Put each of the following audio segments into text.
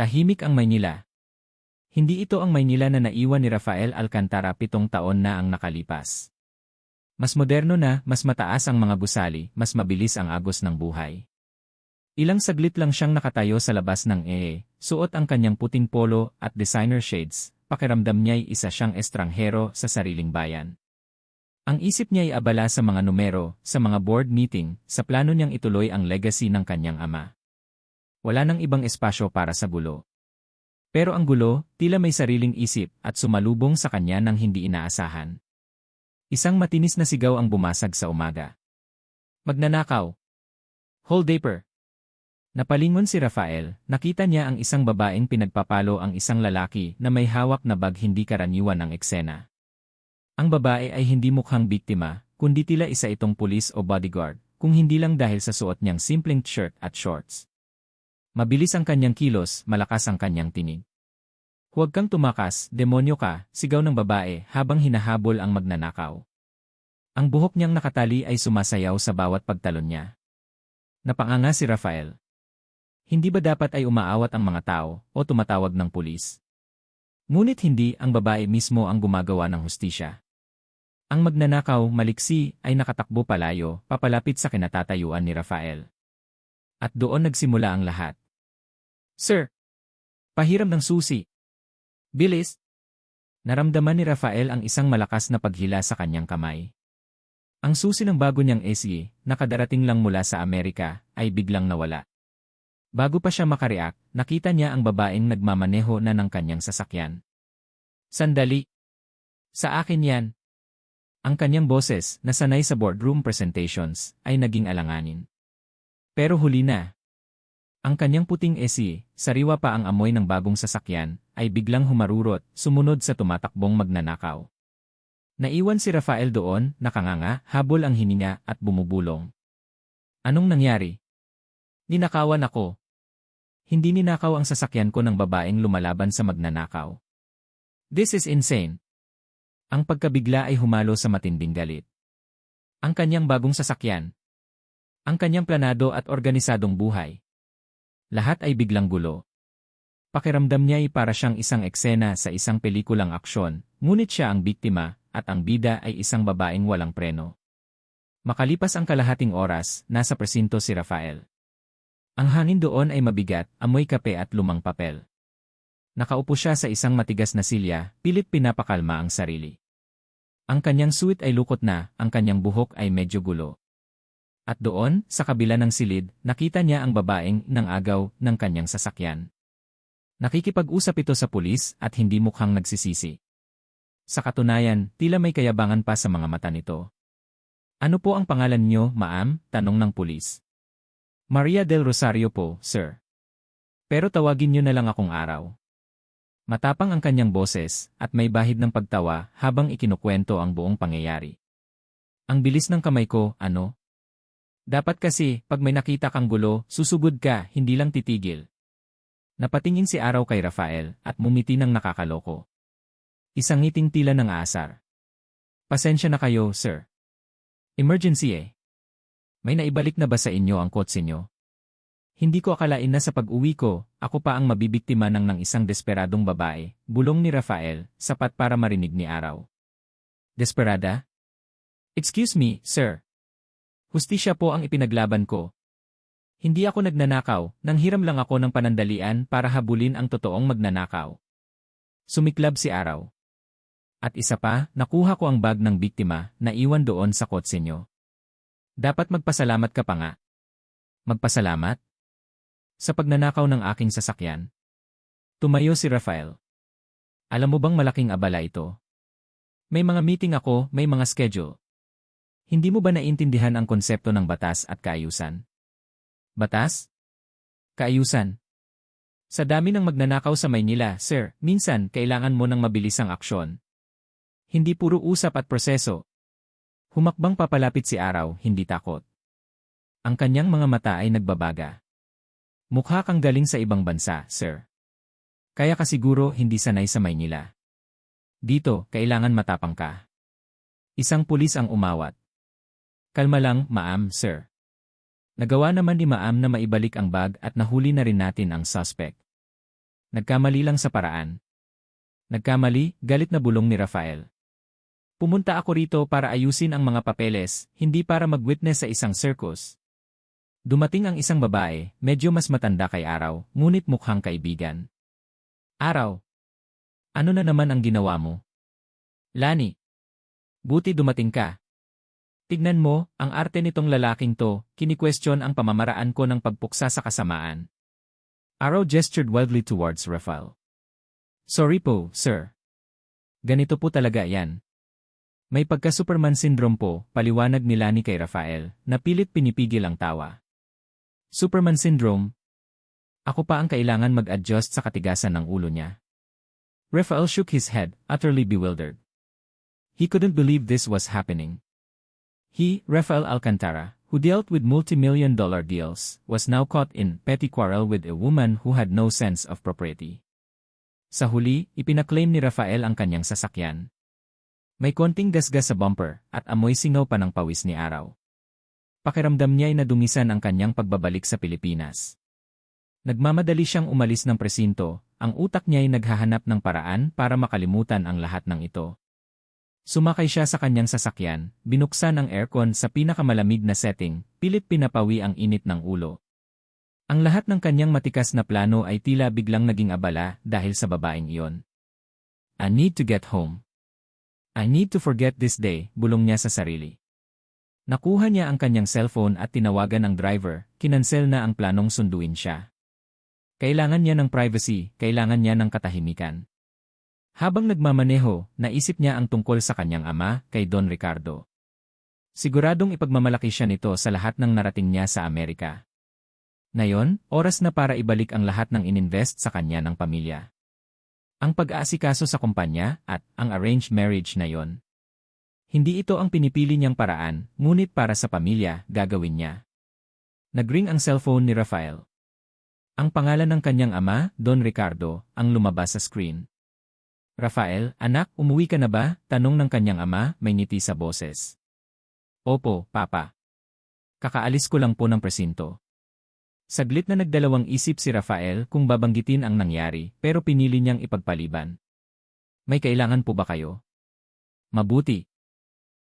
Tahimik ang Maynila. Hindi ito ang Maynila na naiwan ni Rafael Alcantara 7 taon na ang nakalipas. Mas moderno na, mas mataas ang mga gusali, mas mabilis ang agos ng buhay. Ilang saglit lang siyang nakatayo sa labas ng suot ang kanyang puting polo at designer shades, pakiramdam niya'y isa siyang estranghero sa sariling bayan. Ang isip niya'y abala sa mga numero, sa mga board meeting, sa plano niyang ituloy ang legacy ng kanyang ama. Wala nang ibang espasyo para sa gulo. Pero ang gulo, tila may sariling isip at sumalubong sa kanya nang hindi inaasahan. Isang matinis na sigaw ang bumasag sa umaga. Magnanakaw! Holdaper! Napalingon si Rafael, nakita niya ang isang babaeng pinagpapalo ang isang lalaki na may hawak na bag hindi karaniwan ng eksena. Ang babae ay hindi mukhang biktima, kundi tila isa itong pulis o bodyguard, kung hindi lang dahil sa suot niyang simpleng shirt at shorts. Mabilis ang kanyang kilos, malakas ang kanyang tinig. Huwag kang tumakas, demonyo ka, sigaw ng babae habang hinahabol ang magnanakaw. Ang buhok niyang nakatali ay sumasayaw sa bawat pagtalon niya. Napanganga si Rafael. Hindi ba dapat ay umaawat ang mga tao o tumatawag ng pulis? Ngunit hindi, ang babae mismo ang gumagawa ng hustisya. Ang magnanakaw, maliksi, ay nakatakbo palayo, papalapit sa kinatatayuan ni Rafael. At doon nagsimula ang lahat. Sir! Pahiram ng susi! Bilis! Naramdaman ni Rafael ang isang malakas na paghila sa kanyang kamay. Ang susi ng bago niyang SUV, nakadarating lang mula sa Amerika, ay biglang nawala. Bago pa siya makareact, nakita niya ang babaeng nagmamaneho na ng kanyang sasakyan. Sandali! Sa akin yan! Ang kanyang boses, na sanay sa boardroom presentations, ay naging alanganin. Pero huli na. Ang kanyang puting SUV, sariwa pa ang amoy ng bagong sasakyan, ay biglang humarurot, sumunod sa tumatakbong magnanakaw. Naiwan si Rafael doon, nakanganga, habol ang hininga at bumubulong. Anong nangyari? Ninakawan ako. Hindi ninakaw ang sasakyan ko ng babaeng lumalaban sa magnanakaw. This is insane. Ang pagkabigla ay humalo sa matinding galit. Ang kanyang bagong sasakyan. Ang kanyang planado at organisadong buhay. Lahat ay biglang gulo. Pakiramdam niya ay para siyang isang eksena sa isang pelikulang aksyon, ngunit siya ang biktima at ang bida ay isang babaeng walang preno. Makalipas ang kalahating oras, nasa presinto si Rafael. Ang hangin doon ay mabigat, amoy kape at lumang papel. Nakaupo siya sa isang matigas na silya, pilit pinapakalma ang sarili. Ang kanyang suit ay lukot na, ang kanyang buhok ay medyo gulo. At doon, sa kabila ng silid, nakita niya ang babaeng nang agaw ng kanyang sasakyan. Nakikipag-usap ito sa pulis at hindi mukhang nagsisisi. Sa katunayan, tila may kayabangan pa sa mga mata nito. Ano po ang pangalan niyo, ma'am? Tanong ng pulis. Maria del Rosario po, sir. Pero tawagin niyo na lang akong Araw. Matapang ang kanyang boses at may bahid ng pagtawa habang ikinukwento ang buong pangyayari. Ang bilis ng kamay ko, ano? Dapat kasi, pag may nakita kang gulo, susugod ka, hindi lang titigil. Napatingin si Araw kay Rafael at mumiti ng nakakaloko. Isang ngiting tila ng aasar. Pasensya na kayo, sir. Emergency eh. May naibalik na ba sa inyo ang kotse nyo? Hindi ko akalain na sa pag-uwi ko, ako pa ang mabibiktima ng isang desperadong babae, bulong ni Rafael, sapat para marinig ni Araw. Desperada? Excuse me, sir. Hustisya po ang ipinaglaban ko. Hindi ako nagnanakaw, nanghiram lang ako ng panandalian para habulin ang totoong magnanakaw. Sumiklab si Araw. At isa pa, nakuha ko ang bag ng biktima na iwan doon sa kotse nyo. Dapat magpasalamat ka pa nga. Magpasalamat? Sa pagnanakaw ng aking sasakyan. Tumayo si Rafael. Alam mo bang malaking abala ito? May mga meeting ako, may mga schedule. Hindi mo ba naintindihan ang konsepto ng batas at kaayusan? Batas? Kaayusan? Sa dami ng magnanakaw sa Maynila, sir, minsan kailangan mo ng mabilisang aksyon. Hindi puro usap at proseso. Humakbang papalapit si Araw, hindi takot. Ang kanyang mga mata ay nagbabaga. Mukha kang galing sa ibang bansa, sir. Kaya ka siguro hindi sanay sa Maynila. Dito, kailangan matapang ka. Isang pulis ang umawat. Kalma lang, ma'am, sir. Nagawa naman ni ma'am na maibalik ang bag at nahuli na rin natin ang suspect. Nagkamali lang sa paraan. Nagkamali, galit na bulong ni Rafael. Pumunta ako rito para ayusin ang mga papeles, hindi para mag-witness sa isang circus. Dumating ang isang babae, medyo mas matanda kay Araw, ngunit mukhang kaibigan. Araw, ano na naman ang ginawa mo? Lani, buti dumating ka. Tignan mo, ang arte nitong lalaking to, kini-question ang pamamaraan ko ng pagpuksa sa kasamaan. Araw gestured wildly towards Rafael. Sorry po, sir. Ganito po talaga yan. May pagka-Superman syndrome po, paliwanag ni Lani kay Rafael, na pilit pinipigil ang tawa. Superman syndrome? Ako pa ang kailangan mag-adjust sa katigasan ng ulo niya. Rafael shook his head, utterly bewildered. He couldn't believe this was happening. He, Rafael Alcantara, who dealt with multi-million-dollar deals, was now caught in petty quarrel with a woman who had no sense of propriety. Sa huli, ipinaklaim ni Rafael ang kanyang sasakyan. May konting gasgas sa bumper at amoy singaw pa ng pawis ni Araw. Pakiramdam niya ay nadumisan ang kanyang pagbabalik sa Pilipinas. Nagmamadali siyang umalis ng presinto, ang utak niya ay naghahanap ng paraan para makalimutan ang lahat ng ito. Sumakay siya sa kanyang sasakyan, binuksan ang aircon sa pinakamalamig na setting, pilit pinapawi ang init ng ulo. Ang lahat ng kanyang matikas na plano ay tila biglang naging abala dahil sa babaeng iyon. I need to get home. I need to forget this day, bulong niya sa sarili. Nakuha niya ang kanyang cellphone at tinawagan ang driver, kinansel na ang planong sunduin siya. Kailangan niya ng privacy, kailangan niya ng katahimikan. Habang nagmamaneho, naisip niya ang tungkol sa kanyang ama, kay Don Ricardo. Siguradong ipagmamalaki siya nito sa lahat ng narating niya sa Amerika. Ngayon, oras na para ibalik ang lahat ng ininvest sa kanya ng pamilya. Ang pag-aasikaso sa kumpanya at ang arranged marriage na yon. Hindi ito ang pinipili niyang paraan, ngunit para sa pamilya, gagawin niya. Nagring ang cellphone ni Rafael. Ang pangalan ng kanyang ama, Don Ricardo, ang lumabas sa screen. Rafael, anak, umuwi ka na ba? Tanong ng kanyang ama, may ngiti sa boses. Opo, papa. Kakaalis ko lang po ng presinto. Saglit na nagdalawang isip si Rafael kung babanggitin ang nangyari, pero pinili niyang ipagpaliban. May kailangan po ba kayo? Mabuti.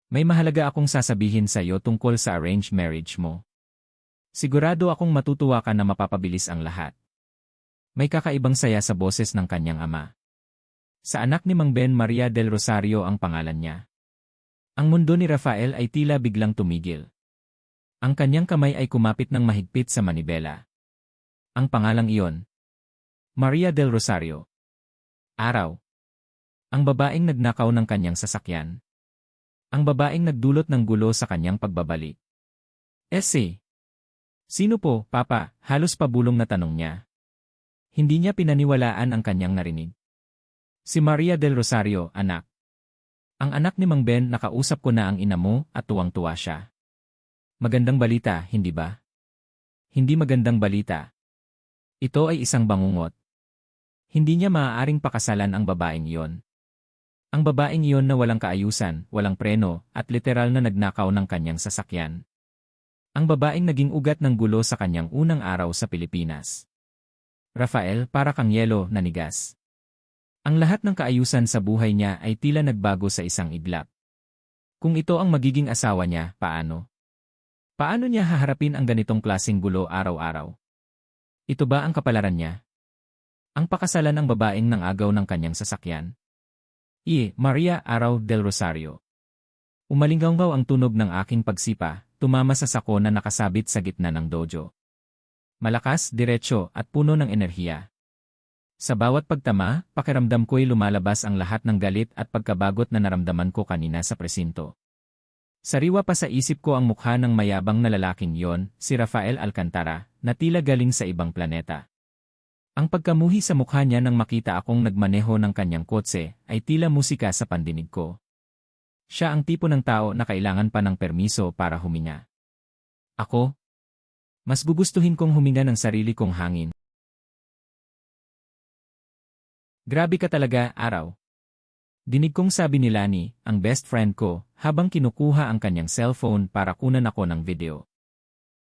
May mahalaga akong sasabihin sa iyo tungkol sa arranged marriage mo. Sigurado akong matutuwa ka na mapapabilis ang lahat. May kakaibang saya sa boses ng kanyang ama. Sa anak ni Mang Ben Maria del Rosario ang pangalan niya. Ang mundo ni Rafael ay tila biglang tumigil. Ang kanyang kamay ay kumapit ng mahigpit sa manibela. Ang pangalang iyon. Maria del Rosario. Araw. Ang babaeng nagnakaw ng kanyang sasakyan. Ang babaeng nagdulot ng gulo sa kanyang pagbabalik. Essay. Sino po, papa? Halos pabulong na tanong niya. Hindi niya pinaniwalaan ang kanyang narinig. Si Maria del Rosario, anak. Ang anak ni Mang Ben, nakausap ko na ang ina mo at tuwang-tuwa siya. Magandang balita, hindi ba? Hindi magandang balita. Ito ay isang bangungot. Hindi niya maaaring pakasalan ang babaeng iyon. Ang babaeng iyon na walang kaayusan, walang preno, at literal na nagnakaw ng kanyang sasakyan. Ang babaeng naging ugat ng gulo sa kanyang unang araw sa Pilipinas. Rafael, para kang yelo, nanigas. Ang lahat ng kaayusan sa buhay niya ay tila nagbago sa isang iglap. Kung ito ang magiging asawa niya, paano? Paano niya haharapin ang ganitong klaseng gulo araw-araw? Ito ba ang kapalaran niya? Ang pakasalan ng babaeng nang agaw ng kanyang sasakyan? Maria Araw del Rosario. Umalinggaw ang tunog ng aking pagsipa, tumama sa sako na nakasabit sa gitna ng dojo. Malakas, diretso, at puno ng enerhiya. Sa bawat pagtama, pakiramdam ko'y lumalabas ang lahat ng galit at pagkabagot na naramdaman ko kanina sa presinto. Sariwa pa sa isip ko ang mukha ng mayabang na lalaking yon, si Rafael Alcantara, na tila galing sa ibang planeta. Ang pagkamuhi sa mukha niya nang makita akong nagmaneho ng kanyang kotse ay tila musika sa pandinig ko. Siya ang tipo ng tao na kailangan pa ng permiso para huminga. Ako? Mas gugustuhin kong huminga ng sarili kong hangin. Grabe ka talaga, Araw. Dinig kong sabi ni Lani, ang best friend ko, habang kinukuha ang kanyang cellphone para kunan ako ng video.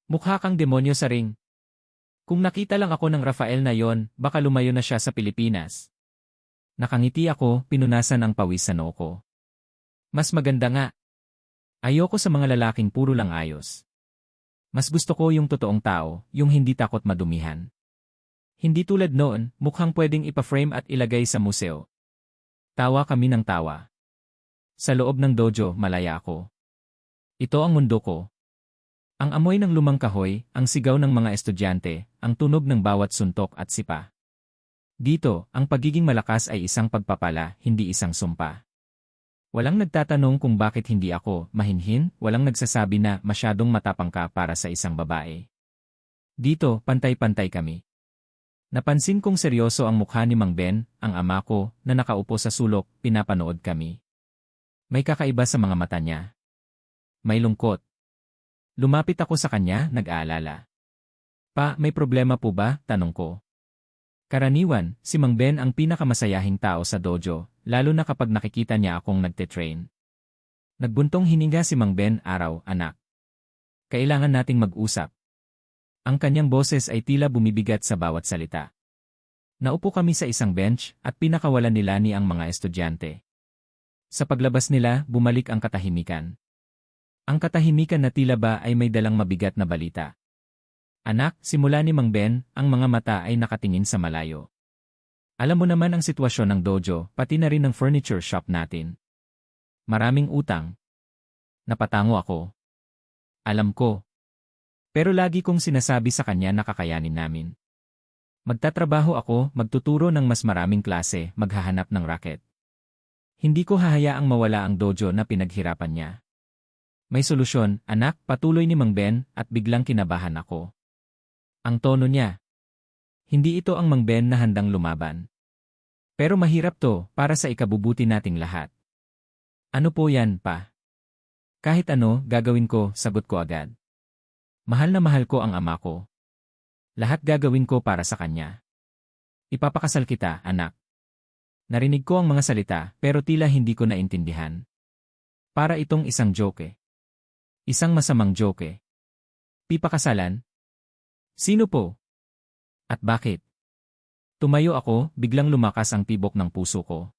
Mukha kang demonyo sa ring. Kung nakita lang ako ng Rafael na yon, baka lumayo na siya sa Pilipinas. Nakangiti ako, pinunasan ang pawis sa noo ko. Mas maganda nga. Ayoko sa mga lalaking puro lang ayos. Mas gusto ko yung totoong tao, yung hindi takot madumihan. Hindi tulad noon, mukhang pwedeng ipa-frame at ilagay sa museo. Tawa kami ng tawa. Sa loob ng dojo, malaya ako. Ito ang mundo ko. Ang amoy ng lumang kahoy, ang sigaw ng mga estudyante, ang tunog ng bawat suntok at sipa. Dito, ang pagiging malakas ay isang pagpapala, hindi isang sumpa. Walang nagtatanong kung bakit hindi ako mahinhin, walang nagsasabi na masyadong matapang ka para sa isang babae. Dito, pantay-pantay kami. Napansin kong seryoso ang mukha ni Mang Ben, ang ama ko, na nakaupo sa sulok, pinapanood kami. May kakaiba sa mga mata niya. May lungkot. Lumapit ako sa kanya, nag-aalala. Pa, may problema po ba? Tanong ko. Karaniwan, si Mang Ben ang pinakamasayahing tao sa dojo, lalo na kapag nakikita niya akong nagte-train. Nagbuntong hininga si Mang Ben, araw, anak. Kailangan nating mag-usap. Ang kanyang boses ay tila bumibigat sa bawat salita. Naupo kami sa isang bench at pinakawalan nila ni ang mga estudyante. Sa paglabas nila, bumalik ang katahimikan. Ang katahimikan na tila ba ay may dalang mabigat na balita. Anak, simula ni Mang Ben, ang mga mata ay nakatingin sa malayo. Alam mo naman ang sitwasyon ng dojo, pati na rin ng furniture shop natin. Maraming utang. Napatango ako. Alam ko. Pero lagi kong sinasabi sa kanya na kakayanin namin. Magtatrabaho ako, magtuturo ng mas maraming klase, maghahanap ng racket. Hindi ko hahayaang mawala ang dojo na pinaghirapan niya. May solusyon, anak, patuloy ni Mang Ben, at biglang kinabahan ako. Ang tono niya. Hindi ito ang Mang Ben na handang lumaban. Pero mahirap to, para sa ikabubuti nating lahat. Ano po yan, pa? Kahit ano, gagawin ko, sagot ko agad. Mahal na mahal ko ang ama ko. Lahat gagawin ko para sa kanya. Ipapakasal kita, anak. Narinig ko ang mga salita, pero tila hindi ko naintindihan. Para itong isang joke. Isang masamang joke. Pipakasalan? Sino po? At bakit? Tumayo ako, biglang lumakas ang tibok ng puso ko.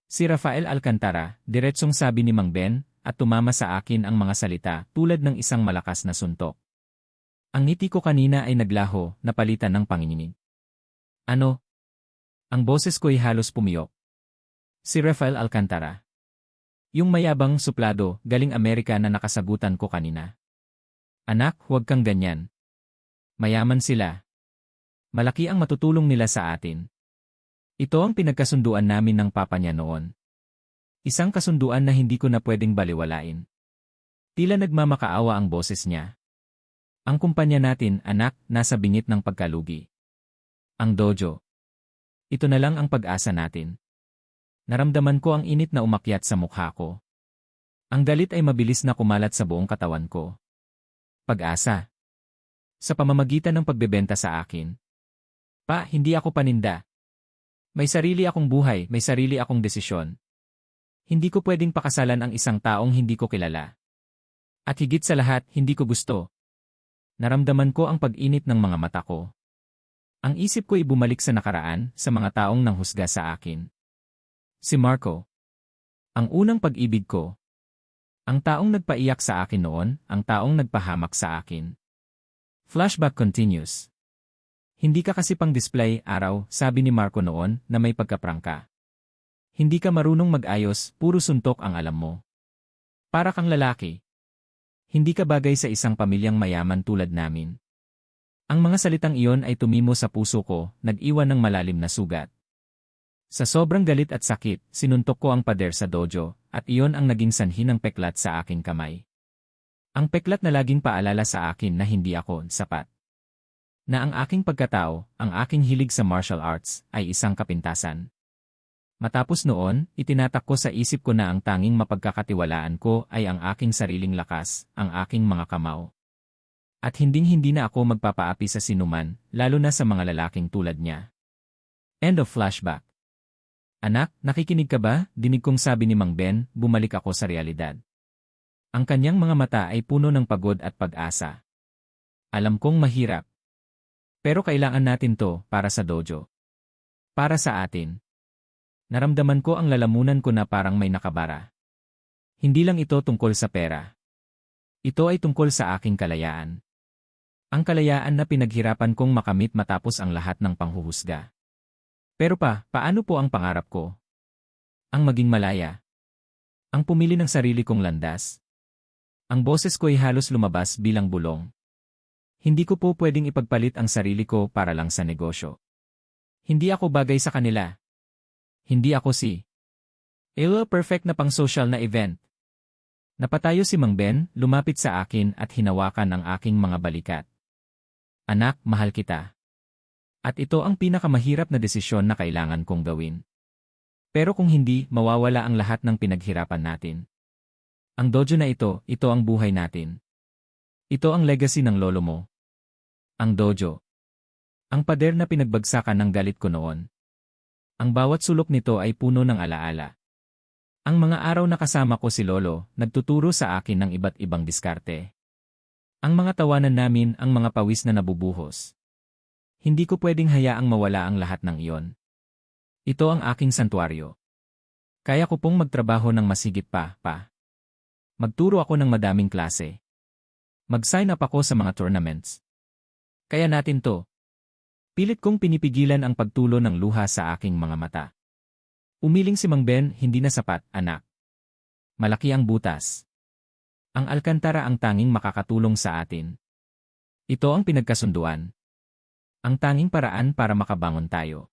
Si Rafael Alcantara, diretsong sabi ni Mang Ben, at tumama sa akin ang mga salita tulad ng isang malakas na suntok. Ang ngiti ko kanina ay naglaho, napalitan ng panginginig. Ano? Ang boses ko'y halos pumiyok. Si Rafael Alcantara. Yung mayabang suplado, galing Amerika na nakasagutan ko kanina. Anak, huwag kang ganyan. Mayaman sila. Malaki ang matutulong nila sa atin. Ito ang pinagkasunduan namin ng papa niya noon. Isang kasunduan na hindi ko na pwedeng baliwalain. Tila nagmamakaawa ang boses niya. Ang kumpanya natin, anak, nasa bingit ng pagkalugi. Ang dojo. Ito na lang ang pag-asa natin. Naramdaman ko ang init na umakyat sa mukha ko. Ang galit ay mabilis na kumalat sa buong katawan ko. Pag-asa. Sa pamamagitan ng pagbebenta sa akin. Pa, hindi ako paninda. May sarili akong buhay, may sarili akong desisyon. Hindi ko pwedeng pakasalan ang isang taong hindi ko kilala. At higit sa lahat, hindi ko gusto. Naramdaman ko ang pag-init ng mga mata ko. Ang isip ko ay bumalik sa nakaraan, sa mga taong nanghusga sa akin. Si Marco. Ang unang pag-ibig ko. Ang taong nagpaiyak sa akin noon, ang taong nagpahamak sa akin. Flashback continues. Hindi ka kasi pang display, araw, sabi ni Marco noon, na may pagkaprangka. Hindi ka marunong mag-ayos, puro suntok ang alam mo. Para kang lalaki. Hindi ka bagay sa isang pamilyang mayaman tulad namin. Ang mga salitang iyon ay tumimo sa puso ko, nag-iwan ng malalim na sugat. Sa sobrang galit at sakit, sinuntok ko ang pader sa dojo, at iyon ang naging sanhi ng peklat sa aking kamay. Ang peklat na laging paalala sa akin na hindi ako sapat. Na ang aking pagkatao, ang aking hilig sa martial arts, ay isang kapintasan. Matapos noon, itinatak ko sa isip ko na ang tanging mapagkakatiwalaan ko ay ang aking sariling lakas, ang aking mga kamao. At hinding-hindi na ako magpapaapi sa sinuman, lalo na sa mga lalaking tulad niya. End of flashback. Anak, nakikinig ka ba? Dinig kong sabi ni Mang Ben, bumalik ako sa realidad. Ang kanyang mga mata ay puno ng pagod at pag-asa. Alam kong mahirap. Pero kailangan natin to para sa dojo. Para sa atin. Naramdaman ko ang lalamunan ko na parang may nakabara. Hindi lang ito tungkol sa pera. Ito ay tungkol sa aking kalayaan. Ang kalayaan na pinaghirapan kong makamit matapos ang lahat ng panghuhusga. Pero paano po ang pangarap ko? Ang maging malaya. Ang pumili ng sarili kong landas. Ang boses ko ay halos lumabas bilang bulong. Hindi ko po pwedeng ipagpalit ang sarili ko para lang sa negosyo. Hindi ako bagay sa kanila. Hindi ako si Elo perfect na pang-social na event. Napatayo si Mang Ben, lumapit sa akin at hinawakan ang aking mga balikat. Anak, mahal kita. At ito ang pinakamahirap na desisyon na kailangan kong gawin. Pero kung hindi, mawawala ang lahat ng pinaghirapan natin. Ang dojo na ito ang buhay natin. Ito ang legacy ng lolo mo. Ang dojo. Ang pader na pinagbagsakan ng galit ko noon. Ang bawat sulok nito ay puno ng alaala. Ang mga araw na kasama ko si Lolo, nagtuturo sa akin ng iba't ibang diskarte. Ang mga tawanan namin, ang mga pawis na nabubuhos. Hindi ko pwedeng hayaang mawala ang lahat ng iyon. Ito ang aking santuaryo. Kaya ko pong magtrabaho ng masigit pa. Magturo ako ng madaming klase. Mag-sign up ako sa mga tournaments. Kaya natin to. Pilit kong pinipigilan ang pagtulo ng luha sa aking mga mata. Umiling si Mang Ben, hindi na sapat, anak. Malaki ang butas. Ang alkantara ang tanging makakatulong sa atin. Ito ang pinagkasunduan. Ang tanging paraan para makabangon tayo.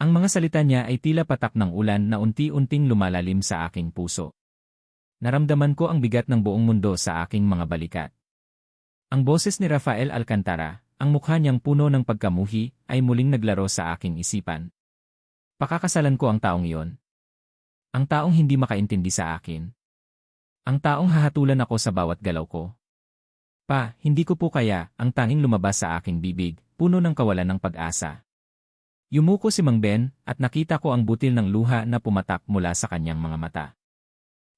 Ang mga salita niya ay tila patak ng ulan na unti-unting lumalalim sa aking puso. Naramdaman ko ang bigat ng buong mundo sa aking mga balikat. Ang boses ni Rafael Alcantara, ang mukha niyang puno ng pagkamuhi, ay muling naglaro sa aking isipan. Pakakasalan ko ang taong iyon. Ang taong hindi makaintindi sa akin. Ang taong hahatulan ako sa bawat galaw ko. Hindi ko po kaya, ang tanging lumabas sa aking bibig, puno ng kawalan ng pag-asa. Yumuko si Mang Ben, at nakita ko ang butil ng luha na pumatak mula sa kanyang mga mata.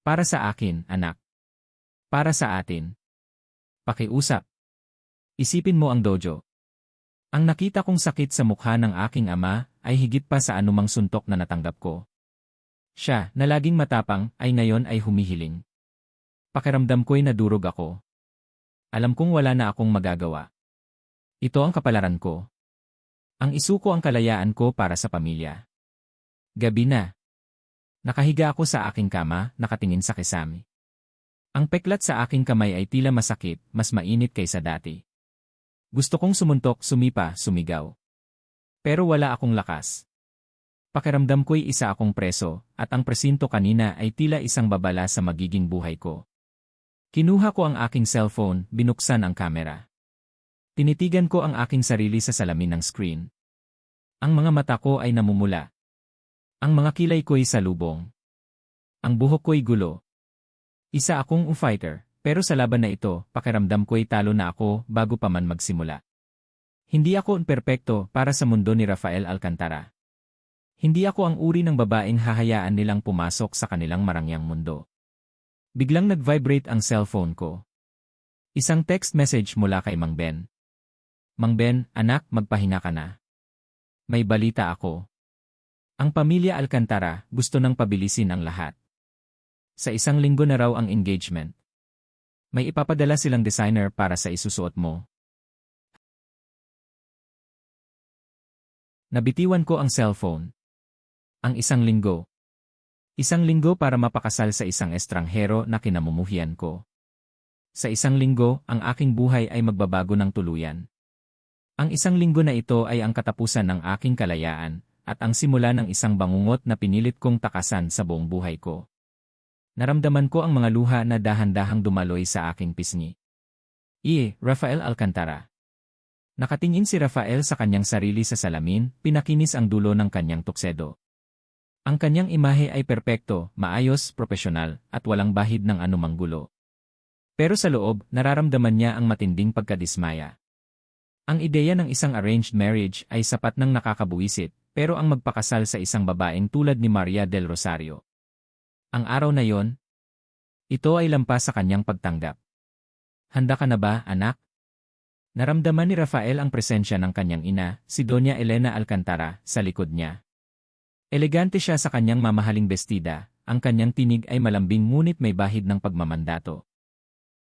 Para sa akin, anak. Para sa atin. Pakiusap. Isipin mo ang dojo. Ang nakita kong sakit sa mukha ng aking ama ay higit pa sa anumang suntok na natanggap ko. Siya, na laging matapang, ay ngayon ay humihiling. Pakiramdam ko'y nadurog ako. Alam kong wala na akong magagawa. Ito ang kapalaran ko. Ang isuko ang kalayaan ko para sa pamilya. Gabi na. Nakahiga ako sa aking kama, nakatingin sa kisame. Ang peklat sa aking kamay ay tila masakit, mas mainit kaysa dati. Gusto kong sumuntok, sumipa, sumigaw. Pero wala akong lakas. Pakiramdam ko'y isa akong preso, at ang presinto kanina ay tila isang babala sa magiging buhay ko. Kinuha ko ang aking cellphone, binuksan ang kamera. Tinitigan ko ang aking sarili sa salamin ng screen. Ang mga mata ko ay namumula. Ang mga kilay ko'y salubong. Ang buhok ko'y gulo. Isa akong fighter. Pero sa laban na ito, pakiramdam ko'y talo na ako bago pa man magsimula. Hindi ako perpekto para sa mundo ni Rafael Alcantara. Hindi ako ang uri ng babaeng hahayaan nilang pumasok sa kanilang marangyang mundo. Biglang nag-vibrate ang cellphone ko. Isang text message mula kay Mang Ben. Mang Ben, anak, magpahinga ka na. May balita ako. Ang pamilya Alcantara gusto nang pabilisin ang lahat. Sa 1 linggo na raw ang engagement. May ipapadala silang designer para sa isusuot mo. Nabitiwan ko ang cellphone. Ang 1 linggo. 1 linggo para mapakasal sa isang estranghero na kinamumuhian ko. Sa 1 linggo, ang aking buhay ay magbabago ng tuluyan. Ang 1 linggo na ito ay ang katapusan ng aking kalayaan, at ang simula ng isang bangungot na pinilit kong takasan sa buong buhay ko. Naramdaman ko ang mga luha na dahan-dahang dumaloy sa aking pisngi. Rafael Alcantara. Nakatingin si Rafael sa kanyang sarili sa salamin, pinakinis ang dulo ng kanyang tuksedo. Ang kanyang imahe ay perpekto, maayos, propesyonal, at walang bahid ng anumang gulo. Pero sa loob, nararamdaman niya ang matinding pagkadismaya. Ang ideya ng isang arranged marriage ay sapat ng nakakabuwisit, pero ang magpakasal sa isang babaeng tulad ni Maria del Rosario. Ang araw na yon, ito ay lampas sa kanyang pagtanggap. Handa ka na ba, anak? Naramdaman ni Rafael ang presensya ng kanyang ina, si Doña Elena Alcantara, sa likod niya. Elegante siya sa kanyang mamahaling bestida, ang kanyang tinig ay malambing ngunit may bahid ng pagmamandato.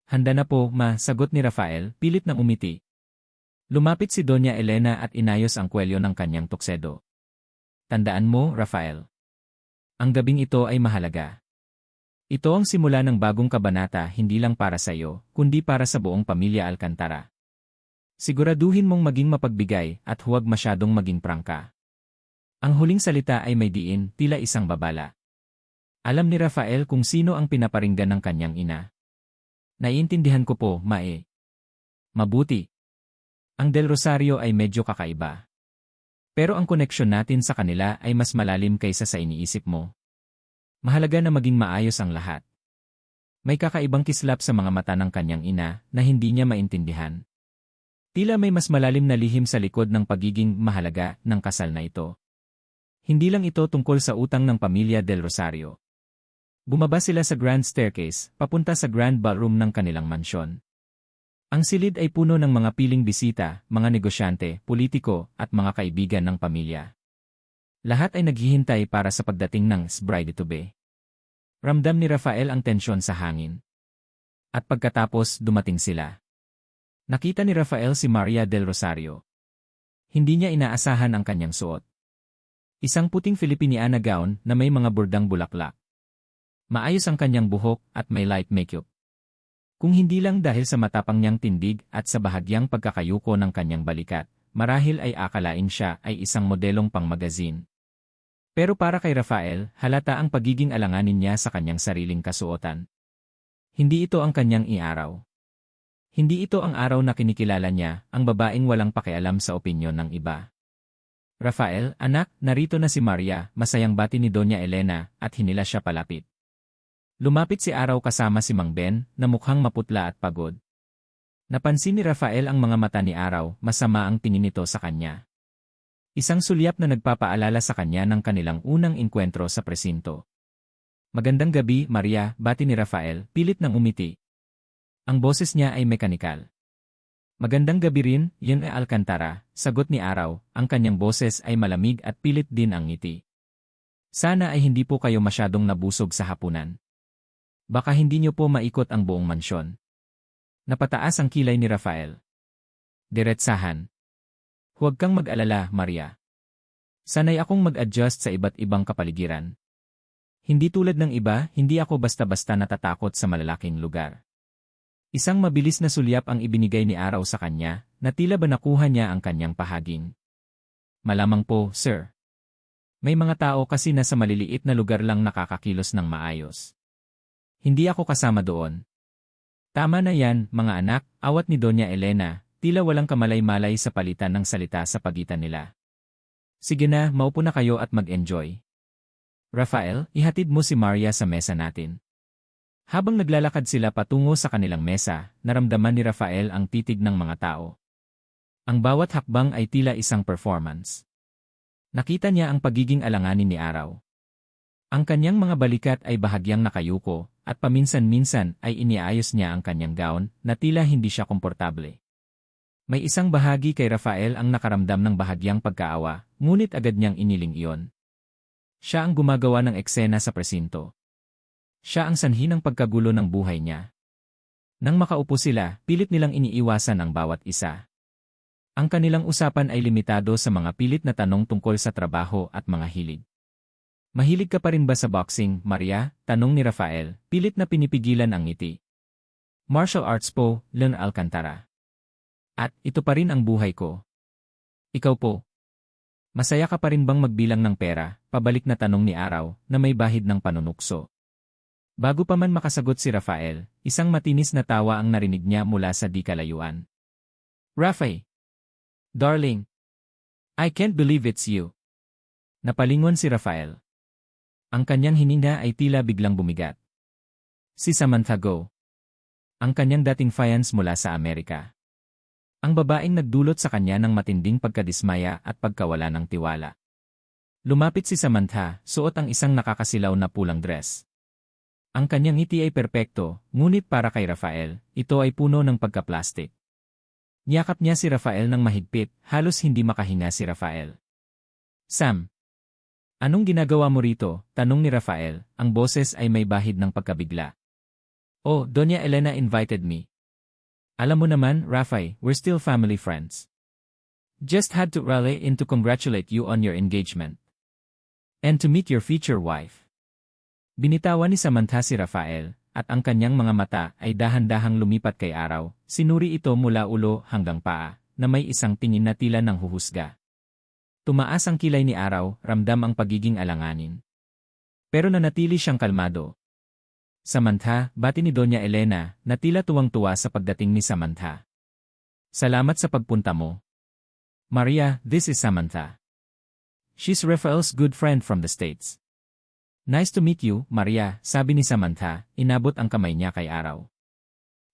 Handa na po, ma, sagot ni Rafael, pilit na umiti. Lumapit si Doña Elena at inayos ang kwelyo ng kanyang tuksedo. Tandaan mo, Rafael. Ang gabing ito ay mahalaga. Ito ang simula ng bagong kabanata hindi lang para sa iyo, kundi para sa buong pamilya Alcantara. Siguraduhin mong maging mapagbigay at huwag masyadong maging prangka. Ang huling salita ay may diin, tila isang babala. Alam ni Rafael kung sino ang pinaparinggan ng kanyang ina. Naiintindihan ko po, mae. Mabuti. Ang Del Rosario ay medyo kakaiba. Pero ang koneksyon natin sa kanila ay mas malalim kaysa sa iniisip mo. Mahalaga na maging maayos ang lahat. May kakaibang kislap sa mga mata ng kanyang ina na hindi niya maintindihan. Tila may mas malalim na lihim sa likod ng pagiging mahalaga ng kasal na ito. Hindi lang ito tungkol sa utang ng pamilya Del Rosario. Bumaba sila sa grand staircase, papunta sa grand ballroom ng kanilang mansyon. Ang silid ay puno ng mga piling bisita, mga negosyante, politiko, at mga kaibigan ng pamilya. Lahat ay naghihintay para sa pagdating ng bride-to-be. Ramdam ni Rafael ang tensyon sa hangin. At pagkatapos, dumating sila. Nakita ni Rafael si Maria del Rosario. Hindi niya inaasahan ang kanyang suot. Isang puting Filipiniana gown na may mga bordang bulaklak. Maayos ang kanyang buhok at may light makeup. Kung hindi lang dahil sa matapang niyang tindig at sa bahagyang pagkakayuko ng kanyang balikat, marahil ay akalain siya ay isang modelong pang-magazine. Pero para kay Rafael, halata ang pagiging alanganin niya sa kanyang sariling kasuotan. Hindi ito ang kanyang iaraw. Hindi ito ang araw na kinikilala niya, ang babaeng walang pakialam sa opinyon ng iba. Rafael, anak, narito na si Maria, masayang bati ni Doña Elena, at hinila siya palapit. Lumapit si Araw kasama si Mang Ben, na mukhang maputla at pagod. Napansin ni Rafael ang mga mata ni Araw, masama ang tingin nito sa kanya. Isang sulyap na nagpapaalala sa kanya ng kanilang unang engkwentro sa presinto. Magandang gabi, Maria, bati ni Rafael, pilit nang umiti. Ang boses niya ay mekanikal. Magandang gabi rin, yun ay Alcantara, sagot ni Araw, ang kanyang boses ay malamig at pilit din ang ngiti. Sana ay hindi po kayo masyadong nabusog sa hapunan. Baka hindi niyo po maikot ang buong mansyon. Napataas ang kilay ni Rafael. Diretsahan. Huwag kang mag-alala, Maria. Sanay akong mag-adjust sa iba't ibang kapaligiran. Hindi tulad ng iba, hindi ako basta-basta natatakot sa malalaking lugar. Isang mabilis na sulyap ang ibinigay ni Araw sa kanya, na tila ba nakuha niya ang kanyang pahaging. Malamang po, sir. May mga tao kasi na sa maliliit na lugar lang nakakakilos ng maayos. Hindi ako kasama doon. Tama na yan, mga anak, awat ni Doña Elena, tila walang kamalay-malay sa palitan ng salita sa pagitan nila. Sige na, maupo na kayo at mag-enjoy. Rafael, ihatid mo si Maria sa mesa natin. Habang naglalakad sila patungo sa kanilang mesa, naramdaman ni Rafael ang titig ng mga tao. Ang bawat hakbang ay tila isang performance. Nakita niya ang pagiging alanganin ni Araw. Ang kanyang mga balikat ay bahagyang nakayuko, at paminsan-minsan ay iniayos niya ang kanyang gown na tila hindi siya komportable. May isang bahagi kay Rafael ang nakaramdam ng bahagyang pagkaawa, ngunit agad niyang iniling iyon. Siya ang gumagawa ng eksena sa presinto. Siya ang sanhi ng pagkagulo ng buhay niya. Nang makaupo sila, pilit nilang iniiwasan ang bawat isa. Ang kanilang usapan ay limitado sa mga pilit na tanong tungkol sa trabaho at mga hilig. Mahilig ka pa rin ba sa boxing, Maria? Tanong ni Rafael, pilit na pinipigilan ang ngiti. Martial arts po, Leon Alcantara. At ito pa rin ang buhay ko. Ikaw po. Masaya ka pa rin bang magbilang ng pera? Pabalik na tanong ni Araw na may bahid ng panunukso. Bago pa man makasagot si Rafael, isang matinis na tawa ang narinig niya mula sa di kalayuan. Rafael! Darling! I can't believe it's you. Napalingon si Rafael. Ang kanyang hininga ay tila biglang bumigat. Si Samantha Go. Ang kanyang dating fiancé mula sa Amerika. Ang babaeng nagdulot sa kanya ng matinding pagkadismaya at pagkawala ng tiwala. Lumapit si Samantha, suot ang isang nakakasilaw na pulang dress. Ang kanyang ngiti ay perpekto, ngunit para kay Rafael, ito ay puno ng pagka-plastic. Niyakap niya si Rafael ng mahigpit, halos hindi makahinga si Rafael. Sam, anong ginagawa mo rito? Tanong ni Rafael, ang boses ay may bahid ng pagkabigla. Oh, Doña Elena invited me. Alam mo naman, Rafay, we're still family friends. Just had to rally in to congratulate you on your engagement. And to meet your future wife. Binitawan ni Samantha si Rafael, at ang kanyang mga mata ay dahan-dahang lumipat kay Araw, sinuri ito mula ulo hanggang paa, na may isang tingin na tila ng huhusga. Tumaas ang kilay ni Araw, ramdam ang pagiging alanganin. Pero nanatili siyang kalmado. Samantha, bati ni Doña Elena, na tila tuwang-tuwa sa pagdating ni Samantha. Salamat sa pagpunta mo. Maria, this is Samantha. She's Rafael's good friend from the States. Nice to meet you, Maria, sabi ni Samantha, inabot ang kamay niya kay Araw.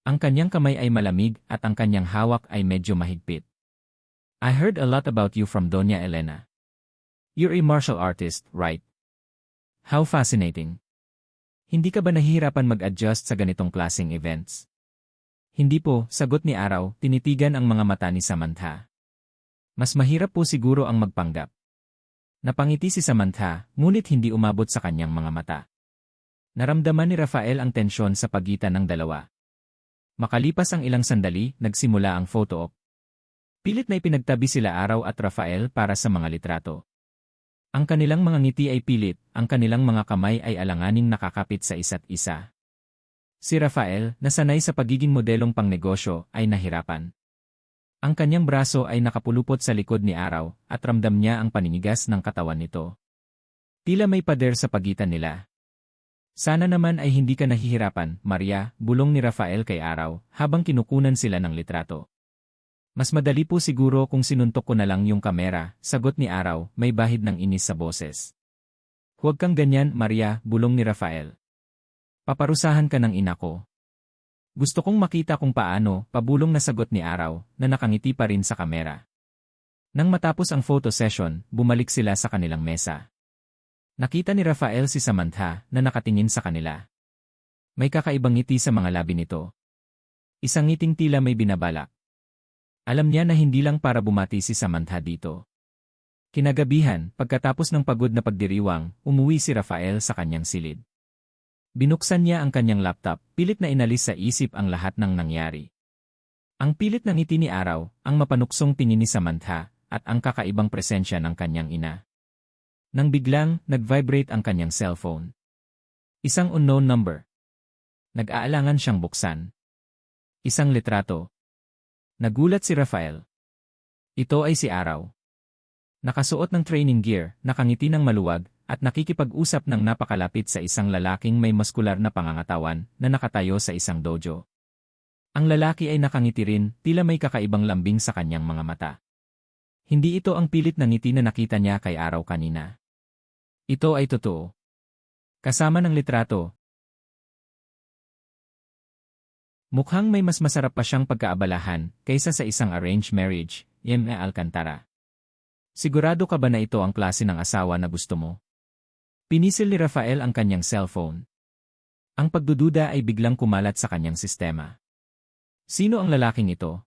Ang kanyang kamay ay malamig at ang kanyang hawak ay medyo mahigpit. I heard a lot about you from Doña Elena. You're a martial artist, right? How fascinating. Hindi ka ba nahihirapan mag-adjust sa ganitong klaseng events? Hindi po, sagot ni Araw, tinitigan ang mga mata ni Samantha. Mas mahirap po siguro ang magpanggap. Napangiti si Samantha, ngunit hindi umabot sa kanyang mga mata. Naramdaman ni Rafael ang tensyon sa pagitan ng dalawa. Makalipas ang ilang sandali, nagsimula ang photo op. Pilit na ipinagtabi sila Araw at Rafael para sa mga litrato. Ang kanilang mga ngiti ay pilit, ang kanilang mga kamay ay alanganing nakakapit sa isa't isa. Si Rafael, na sanay sa pagiging modelong pangnegosyo, ay nahirapan. Ang kanyang braso ay nakapulupot sa likod ni Araw at ramdam niya ang paninigas ng katawan nito. Tila may pader sa pagitan nila. Sana naman ay hindi ka nahihirapan, Maria, bulong ni Rafael kay Araw habang kinukunan sila ng litrato. Mas madali po siguro kung sinuntok ko na lang yung kamera, sagot ni Araw, may bahid ng inis sa boses. Huwag kang ganyan, Maria, bulong ni Rafael. Paparusahan ka ng ina ko. Gusto kong makita kung paano, pabulong na sagot ni Araw, na nakangiti pa rin sa kamera. Nang matapos ang photo session, bumalik sila sa kanilang mesa. Nakita ni Rafael si Samantha na nakatingin sa kanila. May kakaibang ngiti sa mga labi nito. Isang ngiting tila may binabalak. Alam niya na hindi lang para bumati si Samantha dito. Kinagabihan, pagkatapos ng pagod na pagdiriwang, umuwi si Rafael sa kanyang silid. Binuksan niya ang kanyang laptop, pilit na inalis sa isip ang lahat ng nangyari. Ang pilit ng ngiti ni Araw, ang mapanuksong tingin ni Samantha, at ang kakaibang presensya ng kanyang ina. Nang biglang, nag-vibrate ang kanyang cellphone. Isang unknown number. Nag-aalangan siyang buksan. Isang litrato. Nagulat si Rafael. Ito ay si Araw. Nakasuot ng training gear, nakangiti ng maluwag, at nakikipag-usap ng napakalapit sa isang lalaking may muskular na pangangatawan na nakatayo sa isang dojo. Ang lalaki ay nakangiti rin, tila may kakaibang lambing sa kanyang mga mata. Hindi ito ang pilit na ngiti na nakita niya kay Araw kanina. Ito ay totoo. Kasama ng litrato. Mukhang may mas masarap pa siyang pagkaabalahan kaysa sa isang arranged marriage, Yeme Alcantara. Sigurado ka ba na ito ang klase ng asawa na gusto mo? Pinisil ni Rafael ang kanyang cellphone. Ang pagdududa ay biglang kumalat sa kanyang sistema. Sino ang lalaking ito?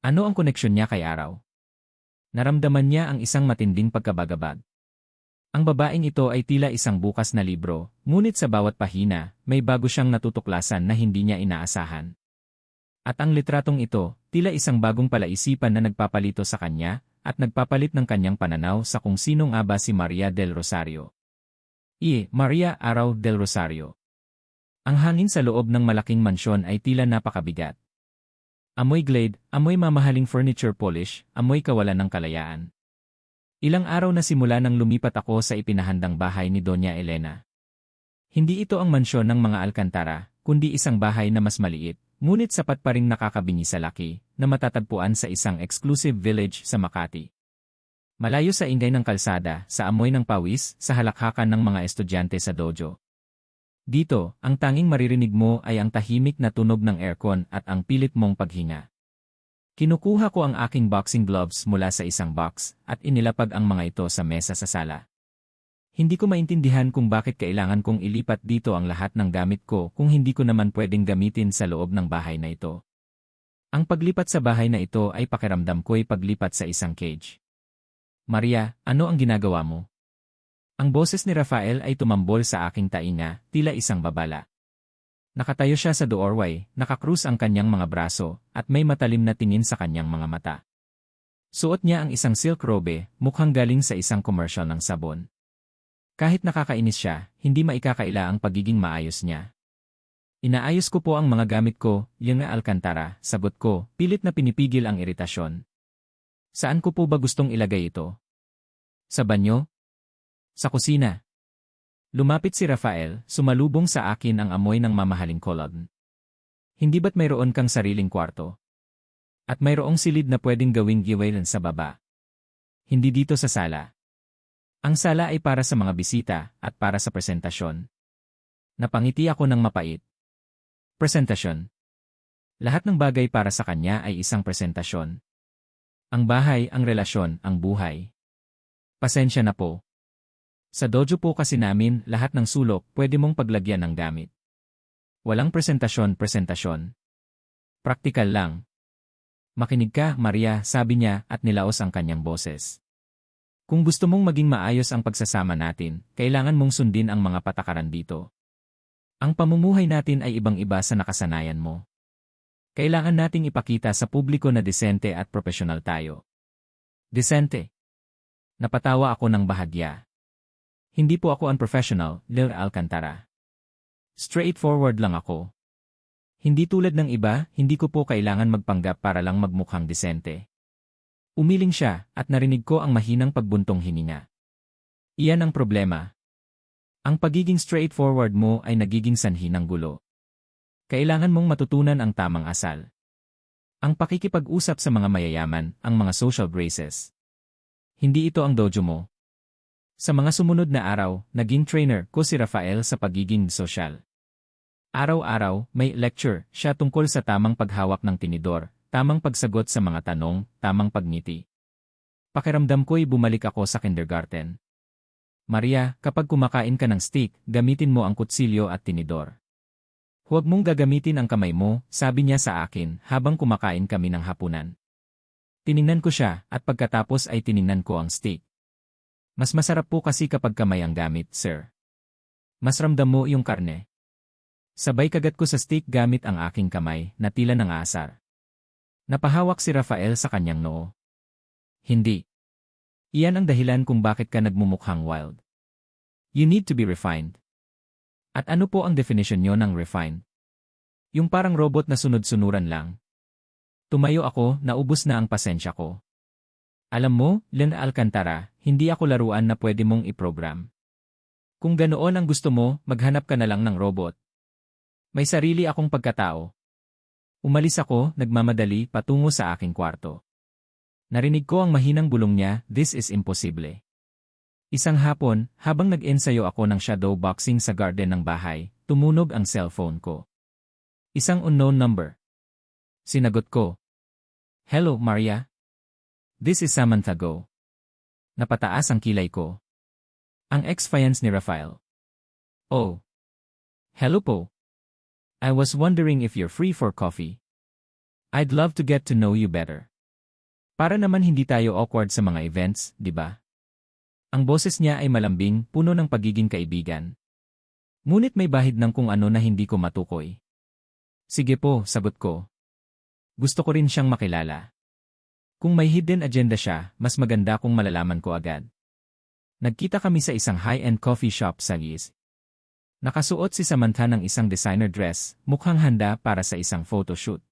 Ano ang koneksyon niya kay Araw? Naramdaman niya ang isang matinding pagkabagabag. Ang babaeng ito ay tila isang bukas na libro, ngunit sa bawat pahina, may bago siyang natutuklasan na hindi niya inaasahan. At ang litratong ito, tila isang bagong palaisipan na nagpapalito sa kanya, at nagpapalit ng kanyang pananaw sa kung sino nga ba si Maria del Rosario. Maria Araw del Rosario. Ang hangin sa loob ng malaking mansyon ay tila napakabigat. Amoy glade, amoy mamahaling furniture polish, amoy kawalan ng kalayaan. Ilang araw na simula nang lumipat ako sa ipinahandang bahay ni Doña Elena. Hindi ito ang mansyon ng mga Alcantara, kundi isang bahay na mas maliit, ngunit sapat pa ring nakakabingi sa laki, na matatagpuan sa isang exclusive village sa Makati. Malayo sa ingay ng kalsada, sa amoy ng pawis, sa halakhakan ng mga estudyante sa dojo. Dito, ang tanging maririnig mo ay ang tahimik na tunog ng aircon at ang pilit mong paghinga. Kinukuha ko ang aking boxing gloves mula sa isang box at inilapag ang mga ito sa mesa sa sala. Hindi ko maintindihan kung bakit kailangan kong ilipat dito ang lahat ng gamit ko kung hindi ko naman pwedeng gamitin sa loob ng bahay na ito. Ang paglipat sa bahay na ito ay pakiramdam ko'y paglipat sa isang cage. Maria, ano ang ginagawa mo? Ang boses ni Rafael ay tumambol sa aking tainga, tila isang babala. Nakatayo siya sa doorway, nakakrus ang kanyang mga braso, at may matalim na tingin sa kanyang mga mata. Suot niya ang isang silk robe, mukhang galing sa isang commercial ng sabon. Kahit nakakainis siya, hindi maikakaila ang pagiging maayos niya. Inaayos ko po ang mga gamit ko, yung Alcantara, sagot ko, pilit na pinipigil ang iritasyon. Saan ko po ba gustong ilagay ito? Sa banyo? Sa kusina? Lumapit si Rafael, sumalubong sa akin ang amoy ng mamahaling cologne. Hindi ba't mayroon kang sariling kwarto? At mayroong silid na pwedeng gawing giveaway sa baba? Hindi dito sa sala. Ang sala ay para sa mga bisita at para sa presentasyon. Napangiti ako ng mapait. Presentasyon. Lahat ng bagay para sa kanya ay isang presentasyon. Ang bahay, ang relasyon, ang buhay. Pasensya na po. Sa dojo po kasi namin, lahat ng sulok pwede mong paglagyan ng gamit. Walang presentasyon. Praktikal lang. Makinig ka, Maria, sabi niya at nilaos ang kanyang boses. Kung gusto mong maging maayos ang pagsasama natin, kailangan mong sundin ang mga patakaran dito. Ang pamumuhay natin ay ibang-iba sa nakasanayan mo. Kailangan nating ipakita sa publiko na disente at profesional tayo. Disente. Napatawa ako ng bahagya. Hindi po ako unprofessional, Lil Alcantara. Straightforward lang ako. Hindi tulad ng iba, hindi ko po kailangan magpanggap para lang magmukhang disente. Umiling siya at narinig ko ang mahinang pagbuntong hininga. Iyan ang problema. Ang pagiging straightforward mo ay nagiging sanhi ng gulo. Kailangan mong matutunan ang tamang asal. Ang pakikipag-usap sa mga mayayaman, ang mga social graces. Hindi ito ang dojo mo. Sa mga sumunod na araw, naging trainer ko si Rafael sa pagiging social. Araw-araw, may lecture siya tungkol sa tamang paghawak ng tinidor, tamang pagsagot sa mga tanong, tamang pagngiti. Pakiramdam ko'y bumalik ako sa kindergarten. Maria, kapag kumakain ka ng steak, gamitin mo ang kutsilyo at tinidor. Huwag mong gagamitin ang kamay mo, sabi niya sa akin habang kumakain kami ng hapunan. Tiningnan ko siya at pagkatapos ay tiningnan ko ang steak. Mas masarap po kasi kapag kamay ang gamit, sir. Mas ramdam mo yung karne. Sabay kagat ko sa steak gamit ang aking kamay na tila ng asar. Napahawak si Rafael sa kanyang noo. Hindi. Iyan ang dahilan kung bakit ka nagmumukhang wild. You need to be refined. At ano po ang definition nyo ng refined? Yung parang robot na sunod-sunuran lang. Tumayo ako, naubos na ang pasensya ko. Alam mo, Len Alcantara, hindi ako laruan na pwede mong iprogram. Kung ganoon ang gusto mo, maghanap ka na lang ng robot. May sarili akong pagkatao. Umalis ako, nagmamadali, patungo sa aking kwarto. Narinig ko ang mahinang bulong niya, this is imposible. Isang hapon, habang nag-ensayo ako ng shadow boxing sa garden ng bahay, tumunog ang cellphone ko. Isang unknown number. Sinagot ko. Hello, Maria? This is Samantha Go. Napataas ang kilay ko. Ang ex-fiance ni Rafael. Oh. Hello po. I was wondering if you're free for coffee. I'd love to get to know you better. Para naman hindi tayo awkward sa mga events, di ba? Ang boses niya ay malambing, puno ng pagiging kaibigan. Ngunit may bahid ng kung ano na hindi ko matukoy. Sige po, sagot ko. Gusto ko rin siyang makilala. Kung may hidden agenda siya, mas maganda kung malalaman ko agad. Nagkita kami sa isang high-end coffee shop sa Giz. Nakasuot si Samantha ng isang designer dress, mukhang handa para sa isang photoshoot.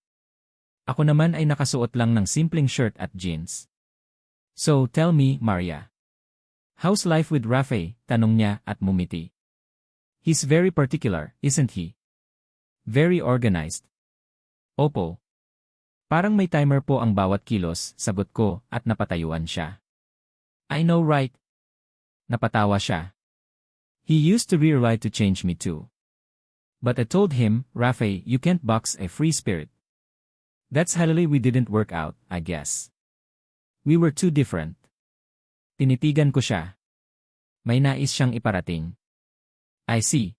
Ako naman ay nakasuot lang ng simpleng shirt at jeans. So, tell me, Maria. How's life with Rafe? Tanong niya at mumiti. He's very particular, isn't he? Very organized. Opo. Parang may timer po ang bawat kilos, sagot ko, at napatayuan siya. I know right. Napatawa siya. He used to really to change me too. But I told him, Rafe, you can't box a free spirit. That's how we didn't work out, I guess. We were too different. Tinitigan ko siya. May nais siyang iparating. I see.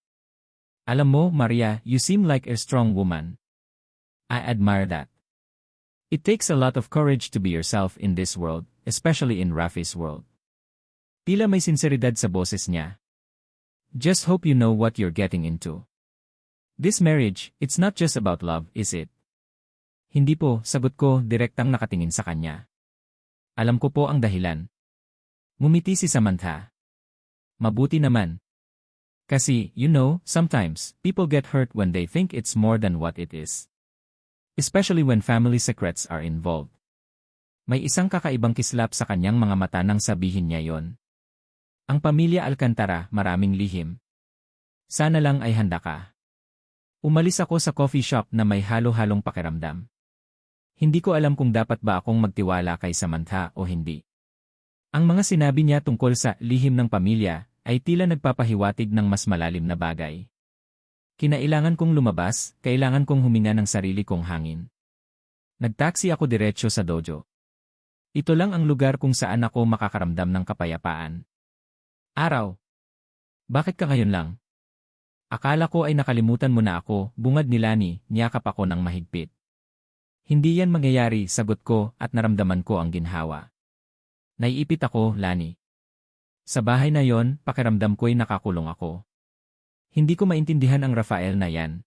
Alam mo, Maria, you seem like a strong woman. I admire that. It takes a lot of courage to be yourself in this world, especially in Rafi's world. Tila may sinseridad sa boses niya. Just hope you know what you're getting into. This marriage, it's not just about love, is it? Hindi po, sagot ko, direktang nakatingin sa kanya. Alam ko po ang dahilan. Ngumiti si Samantha. Mabuti naman. Kasi, you know, sometimes, people get hurt when they think it's more than what it is. Especially when family secrets are involved. May isang kakaibang kislap sa kanyang mga mata nang sabihin niya yon. Ang pamilya Alcantara, maraming lihim. Sana lang ay handa ka. Umalis ako sa coffee shop na may halo-halong pakiramdam. Hindi ko alam kung dapat ba akong magtiwala kay Samantha o hindi. Ang mga sinabi niya tungkol sa lihim ng pamilya ay tila nagpapahiwatig ng mas malalim na bagay. Kinailangan kong lumabas, kailangan kong huminga ng sarili kong hangin. Nagtaksi ako diretsyo sa dojo. Ito lang ang lugar kung saan ako makakaramdam ng kapayapaan. Araw. Bakit ka ngayon lang? Akala ko ay nakalimutan mo na ako, bungad ni Lani, niyakap ako ng mahigpit. Hindi yan mangyayari, sagot ko at naramdaman ko ang ginhawa. Naiipit ako, Lani. Sa bahay na yon, pakiramdam ko'y nakakulong ako. Hindi ko maintindihan ang Rafael na yan.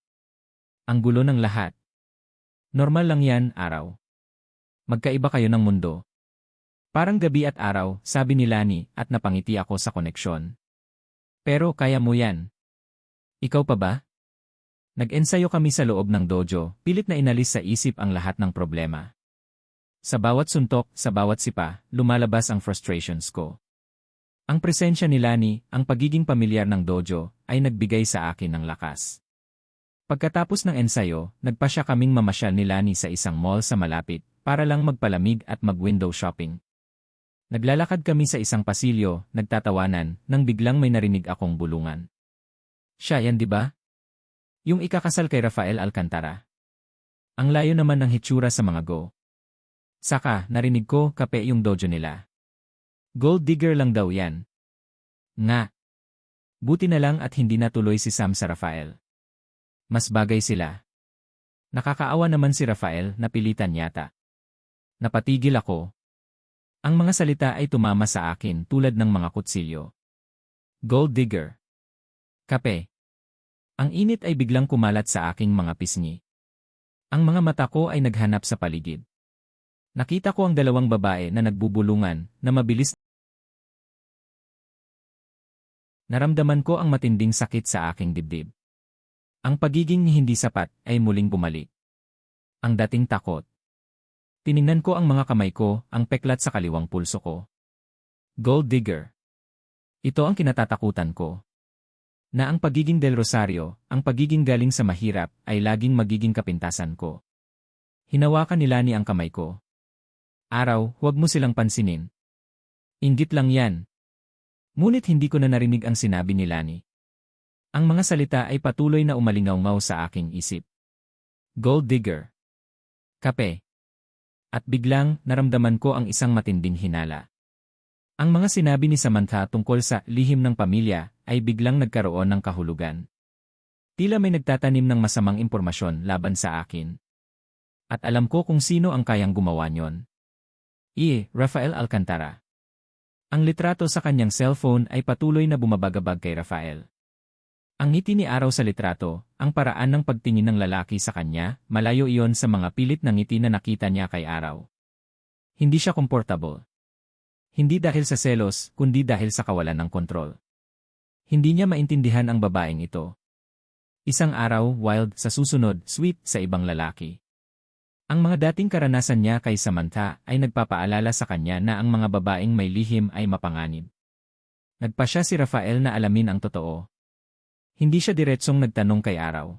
Ang gulo ng lahat. Normal lang yan, araw. Magkaiba kayo ng mundo. Parang gabi at araw, sabi ni Lani at napangiti ako sa koneksyon. Pero kaya mo yan. Ikaw pa ba? Nag-ensayo kami sa loob ng dojo, pilit na inalis sa isip ang lahat ng problema. Sa bawat suntok, sa bawat sipa, lumalabas ang frustrations ko. Ang presensya ni Lani, ang pagiging pamilyar ng dojo, ay nagbigay sa akin ng lakas. Pagkatapos ng ensayo, nagpasya kaming mamasyal ni Lani sa isang mall sa malapit, para lang magpalamig at mag-window shopping. Naglalakad kami sa isang pasilyo, nagtatawanan, nang biglang may narinig akong bulungan. Siya yan, di ba? Yung ikakasal kay Rafael Alcantara. Ang layo naman ng hitsura sa mga go. Saka, narinig ko, kape yung dojo nila. Gold digger lang daw yan. Nga. Buti na lang at hindi natuloy si Sam sa Rafael. Mas bagay sila. Nakakaawa naman si Rafael, napilitan yata. Napatigil ako. Ang mga salita ay tumama sa akin tulad ng mga kutsilyo. Gold digger. Kape. Ang init ay biglang kumalat sa aking mga pisngi. Ang mga mata ko ay naghanap sa paligid. Nakita ko ang dalawang babae na nagbubulungan, na mabilis. Naramdaman ko ang matinding sakit sa aking dibdib. Ang pagiging hindi sapat ay muling bumalik. Ang dating takot. Tiningnan ko ang mga kamay ko, ang peklat sa kaliwang pulso ko. Gold digger. Ito ang kinatatakutan ko. Na ang pagiging Del Rosario, ang pagiging galing sa mahirap, ay laging magiging kapintasan ko. Hinawakan ni Lani ang kamay ko. Araw, huwag mo silang pansinin. Inggit lang yan. Ngunit hindi ko na narinig ang sinabi ni Lani. Ang mga salita ay patuloy na umalingaw-ngaw sa aking isip. Gold digger. Kape. At biglang, naramdaman ko ang isang matinding hinala. Ang mga sinabi ni Samantha tungkol sa lihim ng pamilya ay biglang nagkaroon ng kahulugan. Tila may nagtatanim ng masamang impormasyon laban sa akin. At alam ko kung sino ang kayang gumawa nyon. Rafael Alcantara. Ang litrato sa kanyang cellphone ay patuloy na bumabagabag kay Rafael. Ang ngiti ni Araw sa litrato, ang paraan ng pagtingin ng lalaki sa kanya, malayo iyon sa mga pilit na ngiti na nakita niya kay Araw. Hindi siya komportable. Hindi dahil sa selos, kundi dahil sa kawalan ng kontrol. Hindi niya maintindihan ang babaeng ito. Isang araw, wild, sa susunod, sweet, sa ibang lalaki. Ang mga dating karanasan niya kay Samantha ay nagpapaalala sa kanya na ang mga babaeng may lihim ay mapanganib. Nagpasya si Rafael na alamin ang totoo. Hindi siya diretsong nagtanong kay Araw.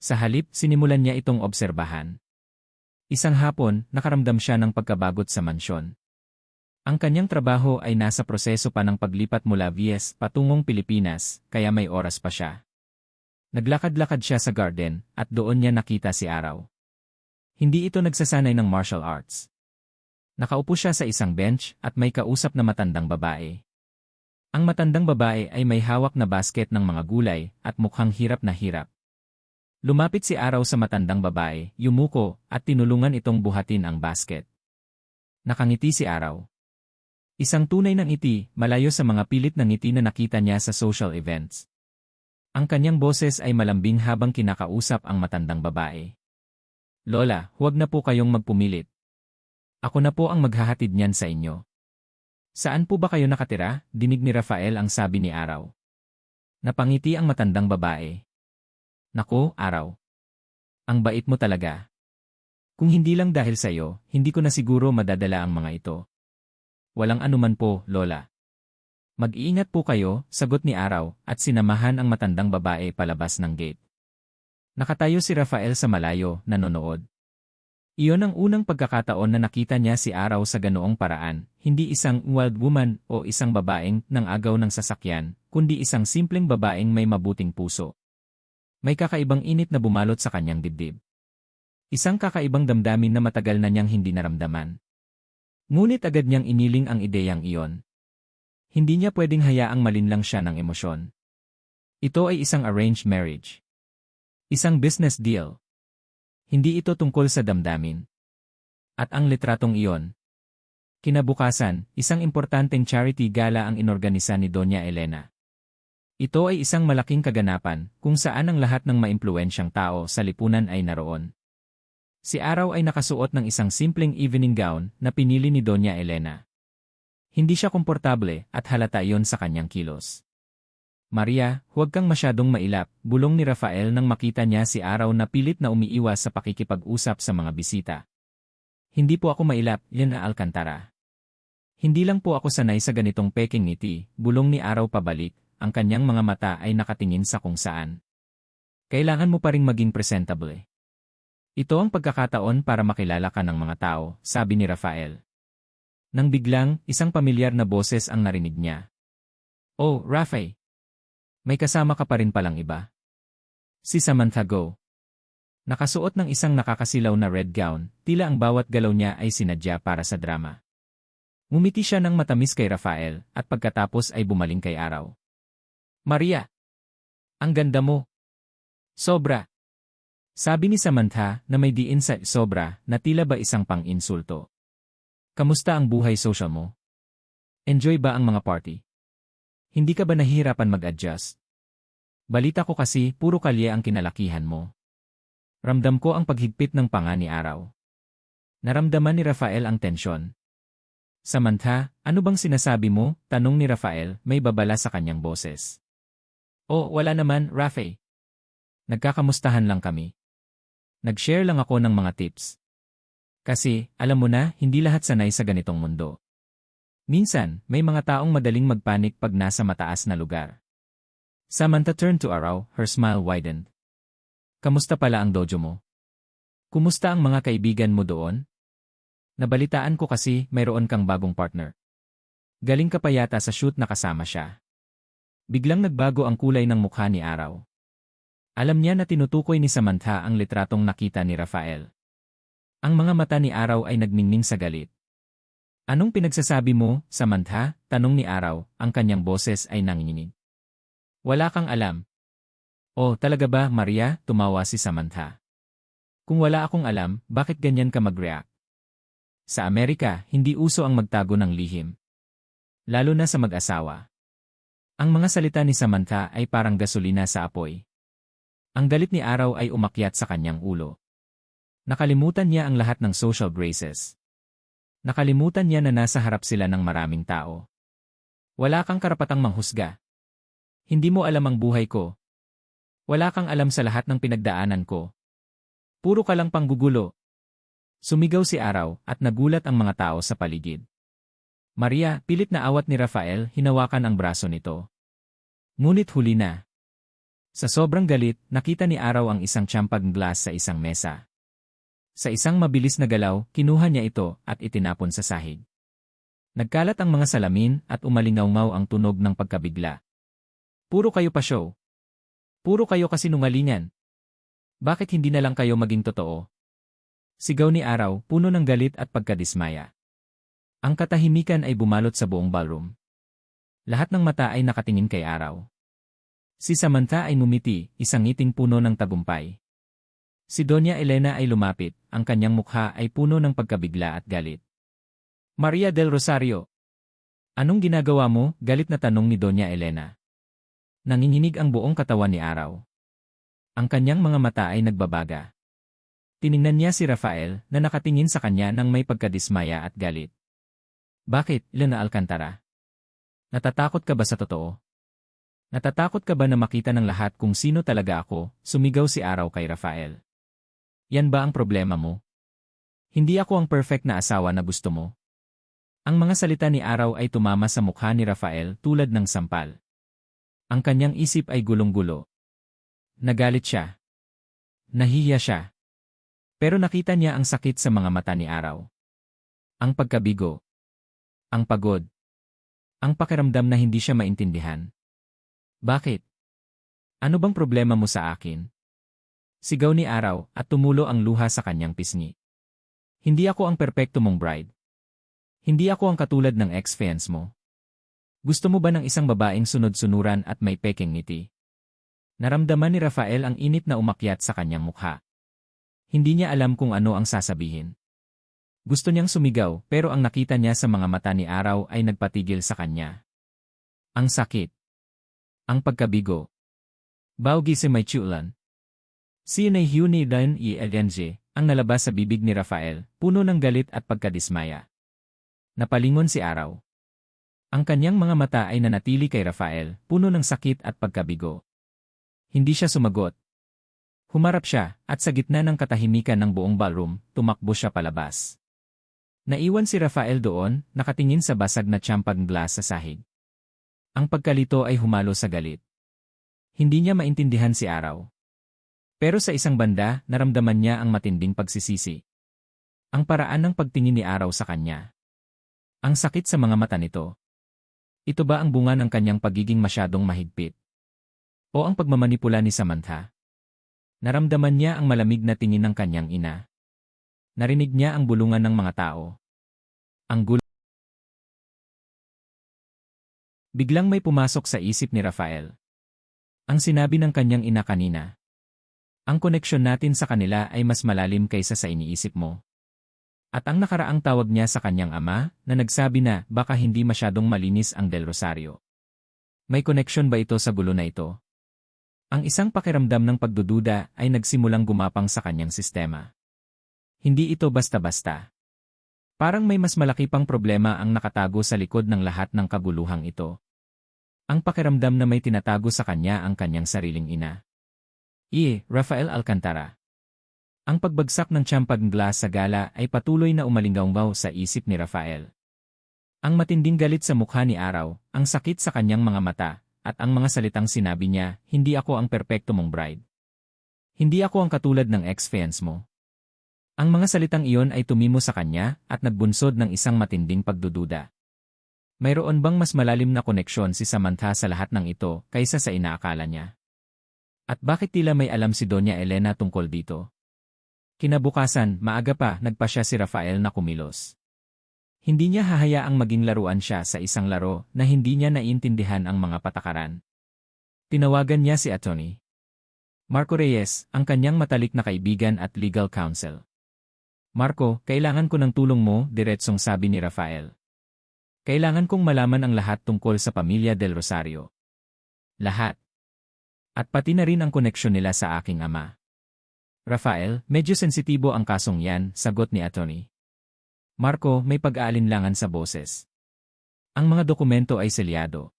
Sa halip, sinimulan niya itong obserbahan. Isang hapon, nakaramdam siya ng pagkabagot sa mansyon. Ang kanyang trabaho ay nasa proseso pa ng paglipat mula VS patungong Pilipinas, kaya may oras pa siya. Naglakad-lakad siya sa garden, at doon niya nakita si Araw. Hindi ito nagsasanay ng martial arts. Nakaupo siya sa isang bench at may kausap na matandang babae. Ang matandang babae ay may hawak na basket ng mga gulay at mukhang hirap na hirap. Lumapit si Araw sa matandang babae, yumuko, at tinulungan itong buhatin ang basket. Nakangiti si Araw. Isang tunay ng ngiti, malayo sa mga pilit na ngiti na nakita niya sa social events. Ang kanyang boses ay malambing habang kinakausap ang matandang babae. Lola, huwag na po kayong magpumilit. Ako na po ang maghahatid niyan sa inyo. Saan po ba kayo nakatira? Dinig ni Rafael ang sabi ni Araw. Napangiti ang matandang babae. Naku, Araw. Ang bait mo talaga. Kung hindi lang dahil sa iyo, hindi ko na siguro madadala ang mga ito. Walang anuman po, Lola. Mag-iingat po kayo, sagot ni Araw, at sinamahan ang matandang babae palabas ng gate. Nakatayo si Rafael sa malayo, nanonood. Iyon ang unang pagkakataon na nakita niya si Araw sa ganoong paraan, hindi isang wild woman o isang babaeng nang agaw ng sasakyan, kundi isang simpleng babaeng may mabuting puso. May kakaibang init na bumalot sa kanyang dibdib. Isang kakaibang damdamin na matagal na niyang hindi naramdaman. Ngunit agad niyang iniling ang ideyang iyon. Hindi niya pwedeng hayaang malinlang siya ng emosyon. Ito ay isang arranged marriage. Isang business deal. Hindi ito tungkol sa damdamin. At ang litratong iyon. Kinabukasan, isang importanteng charity gala ang inorganisa ni Doña Elena. Ito ay isang malaking kaganapan kung saan ang lahat ng maimpluwensyang tao sa lipunan ay naroon. Si Araw ay nakasuot ng isang simpleng evening gown na pinili ni Doña Elena. Hindi siya komportable at halata iyon sa kanyang kilos. Maria, huwag kang masyadong mailap, bulong ni Rafael nang makita niya si Araw na pilit na umiiwas sa pakikipag-usap sa mga bisita. Hindi po ako mailap, yan na Alcantara. Hindi lang po ako sanay sa ganitong peking ngiti, bulong ni Araw pabalik. Ang kanyang mga mata ay nakatingin sa kung saan. Kailangan mo pa ring maging presentable. Ito ang pagkakataon para makilala ka ng mga tao, sabi ni Rafael. Nang biglang, isang pamilyar na boses ang narinig niya. Oh, Rafael. May kasama ka pa rin palang iba. Si Samantha Go. Nakasuot ng isang nakakasilaw na red gown, tila ang bawat galaw niya ay sinadya para sa drama. Ngumiti siya ng matamis kay Rafael, at pagkatapos ay bumaling kay Araw. Maria! Ang ganda mo! Sobra! Sabi ni Samantha na may diin sa sobra na tila ba isang pang-insulto. Kamusta ang buhay social mo? Enjoy ba ang mga party? Hindi ka ba nahihirapan mag-adjust? Balita ko kasi puro kalye ang kinalakihan mo. Ramdam ko ang paghigpit ng panga ni Araw. Naramdaman ni Rafael ang tensyon. Samantha, ano bang sinasabi mo? Tanong ni Rafael, may babala sa kanyang boses. Oh, wala naman, Rafael. Nagkakamustahan lang kami. Nag-share lang ako ng mga tips. Kasi, alam mo na, hindi lahat sanay sa ganitong mundo. Minsan, may mga taong madaling magpanik pag nasa mataas na lugar. Samantha turned to Araw, her smile widened. Kamusta pala ang dojo mo? Kumusta ang mga kaibigan mo doon? Nabalitaan ko kasi mayroon kang bagong partner. Galing ka pa yata sa shoot na kasama siya. Biglang nagbago ang kulay ng mukha ni Araw. Alam niya na tinutukoy ni Samantha ang litratong nakita ni Rafael. Ang mga mata ni Araw ay nagmingming sa galit. Anong pinagsasabi mo, Samantha? Tanong ni Araw, ang kanyang boses ay nanginginig. Wala kang alam. Oh, talaga ba, Maria? Tumawa si Samantha. Kung wala akong alam, bakit ganyan ka mag-react? Sa Amerika, hindi uso ang magtago ng lihim. Lalo na sa mag-asawa. Ang mga salita ni Samantha ay parang gasolina sa apoy. Ang galit ni Araw ay umakyat sa kanyang ulo. Nakalimutan niya ang lahat ng social graces. Nakalimutan niya na nasa harap sila ng maraming tao. Wala kang karapatang manghusga. Hindi mo alam ang buhay ko. Wala kang alam sa lahat ng pinagdaanan ko. Puro ka lang panggugulo. Sumigaw si Araw at nagulat ang mga tao sa paligid. Maria, pilit na awat ni Rafael, hinawakan ang braso nito. Ngunit huli na. Sa sobrang galit, nakita ni Araw ang isang champagne glass sa isang mesa. Sa isang mabilis na galaw, kinuha niya ito at itinapon sa sahig. Nagkalat ang mga salamin at umalingaw-ngaw ang tunog ng pagkabigla. Puro kayo pa show. Puro kayo kasinungalingan. Bakit hindi na lang kayo maging totoo? Sigaw ni Araw, puno ng galit at pagkadismaya. Ang katahimikan ay bumalot sa buong ballroom. Lahat ng mata ay nakatingin kay Araw. Si Samantha ay ngumiti, isang ngiting puno ng tagumpay. Si Doña Elena ay lumapit, ang kanyang mukha ay puno ng pagkabigla at galit. Maria del Rosario. Anong ginagawa mo? Galit na tanong ni Doña Elena. Nanginginig ang buong katawan ni Araw. Ang kanyang mga mata ay nagbabaga. Tiningnan niya si Rafael na nakatingin sa kanya nang may pagkadismaya at galit. Bakit, Elena Alcantara? Natatakot ka ba sa totoo? Natatakot ka ba na makita ng lahat kung sino talaga ako? Sumigaw si Araw kay Rafael. Yan ba ang problema mo? Hindi ako ang perfect na asawa na gusto mo. Ang mga salita ni Araw ay tumama sa mukha ni Rafael tulad ng sampal. Ang kanyang isip ay gulong-gulo. Nagalit siya. Nahihiya siya. Pero nakita niya ang sakit sa mga mata ni Araw. Ang pagkabigo. Ang pagod. Ang pakiramdam na hindi siya maintindihan. Bakit? Ano bang problema mo sa akin? Sigaw ni Araw at tumulo ang luha sa kanyang pisngi. Hindi ako ang perpekto mong bride. Hindi ako ang katulad ng ex-fiance mo. Gusto mo ba ng isang babaeng sunod-sunuran at may peking ngiti? Naramdaman ni Rafael ang init na umakyat sa kanyang mukha. Hindi niya alam kung ano ang sasabihin. Gusto niyang sumigaw pero ang nakita niya sa mga mata ni Araw ay nagpatigil sa kanya. Ang sakit. Ang pagkabigo. Baugi si may chulan. Sinay Huni Dan I.L.N.G. ang nalabas sa bibig ni Rafael, puno ng galit at pagkadismaya. Napalingon si Araw. Ang kanyang mga mata ay nanatili kay Rafael, puno ng sakit at pagkabigo. Hindi siya sumagot. Humarap siya, at sa gitna ng katahimikan ng buong ballroom, tumakbo siya palabas. Naiwan si Rafael doon, nakatingin sa basag na champagne glass sa sahig. Ang pagkalito ay humalo sa galit. Hindi niya maintindihan si Araw. Pero sa isang banda, naramdaman niya ang matinding pagsisisi. Ang paraan ng pagtingin ni Araw sa kanya. Ang sakit sa mga mata nito. Ito ba ang bunga ng kanyang pagiging masyadong mahigpit? O ang pagmamanipula ni Samantha? Naramdaman niya ang malamig na tingin ng kanyang ina. Narinig niya ang bulungan ng mga tao. Ang gulo. Biglang may pumasok sa isip ni Rafael. Ang sinabi ng kanyang ina kanina. Ang koneksyon natin sa kanila ay mas malalim kaysa sa iniisip mo. At ang nakaraang tawag niya sa kanyang ama, na nagsabi na baka hindi masyadong malinis ang Del Rosario. May koneksyon ba ito sa gulo na ito? Ang isang pakiramdam ng pagdududa ay nagsimulang gumapang sa kanyang sistema. Hindi ito basta-basta. Parang may mas malaki pang problema ang nakatago sa likod ng lahat ng kaguluhang ito. Ang pakiramdam na may tinatago sa kanya ang kanyang sariling ina. Rafael Alcantara. Ang pagbagsak ng champagne glass sa gala ay patuloy na umalinggaw sa isip ni Rafael. Ang matinding galit sa mukha ni Araw, ang sakit sa kanyang mga mata, at ang mga salitang sinabi niya, hindi ako ang perpekto mong bride. Hindi ako ang katulad ng ex-fiance mo. Ang mga salitang iyon ay tumimo sa kanya at nagbunsod ng isang matinding pagdududa. Mayroon bang mas malalim na koneksyon si Samantha sa lahat ng ito kaysa sa inaakala niya? At bakit tila may alam si Doña Elena tungkol dito? Kinabukasan, maaga pa, nagpasya si Rafael na kumilos. Hindi niya hahayaang maging laruan siya sa isang laro na hindi niya naiintindihan ang mga patakaran. Tinawagan niya si Atty. Marco Reyes, ang kanyang matalik na kaibigan at legal counsel. Marco, kailangan ko ng tulong mo, diretsong sabi ni Rafael. Kailangan kong malaman ang lahat tungkol sa pamilya Del Rosario. Lahat. At pati na rin ang koneksyon nila sa aking ama. Rafael, medyo sensitibo ang kasong yan, sagot ni Atty. Marco, may pag-aalinlangan sa boses. Ang mga dokumento ay selyado.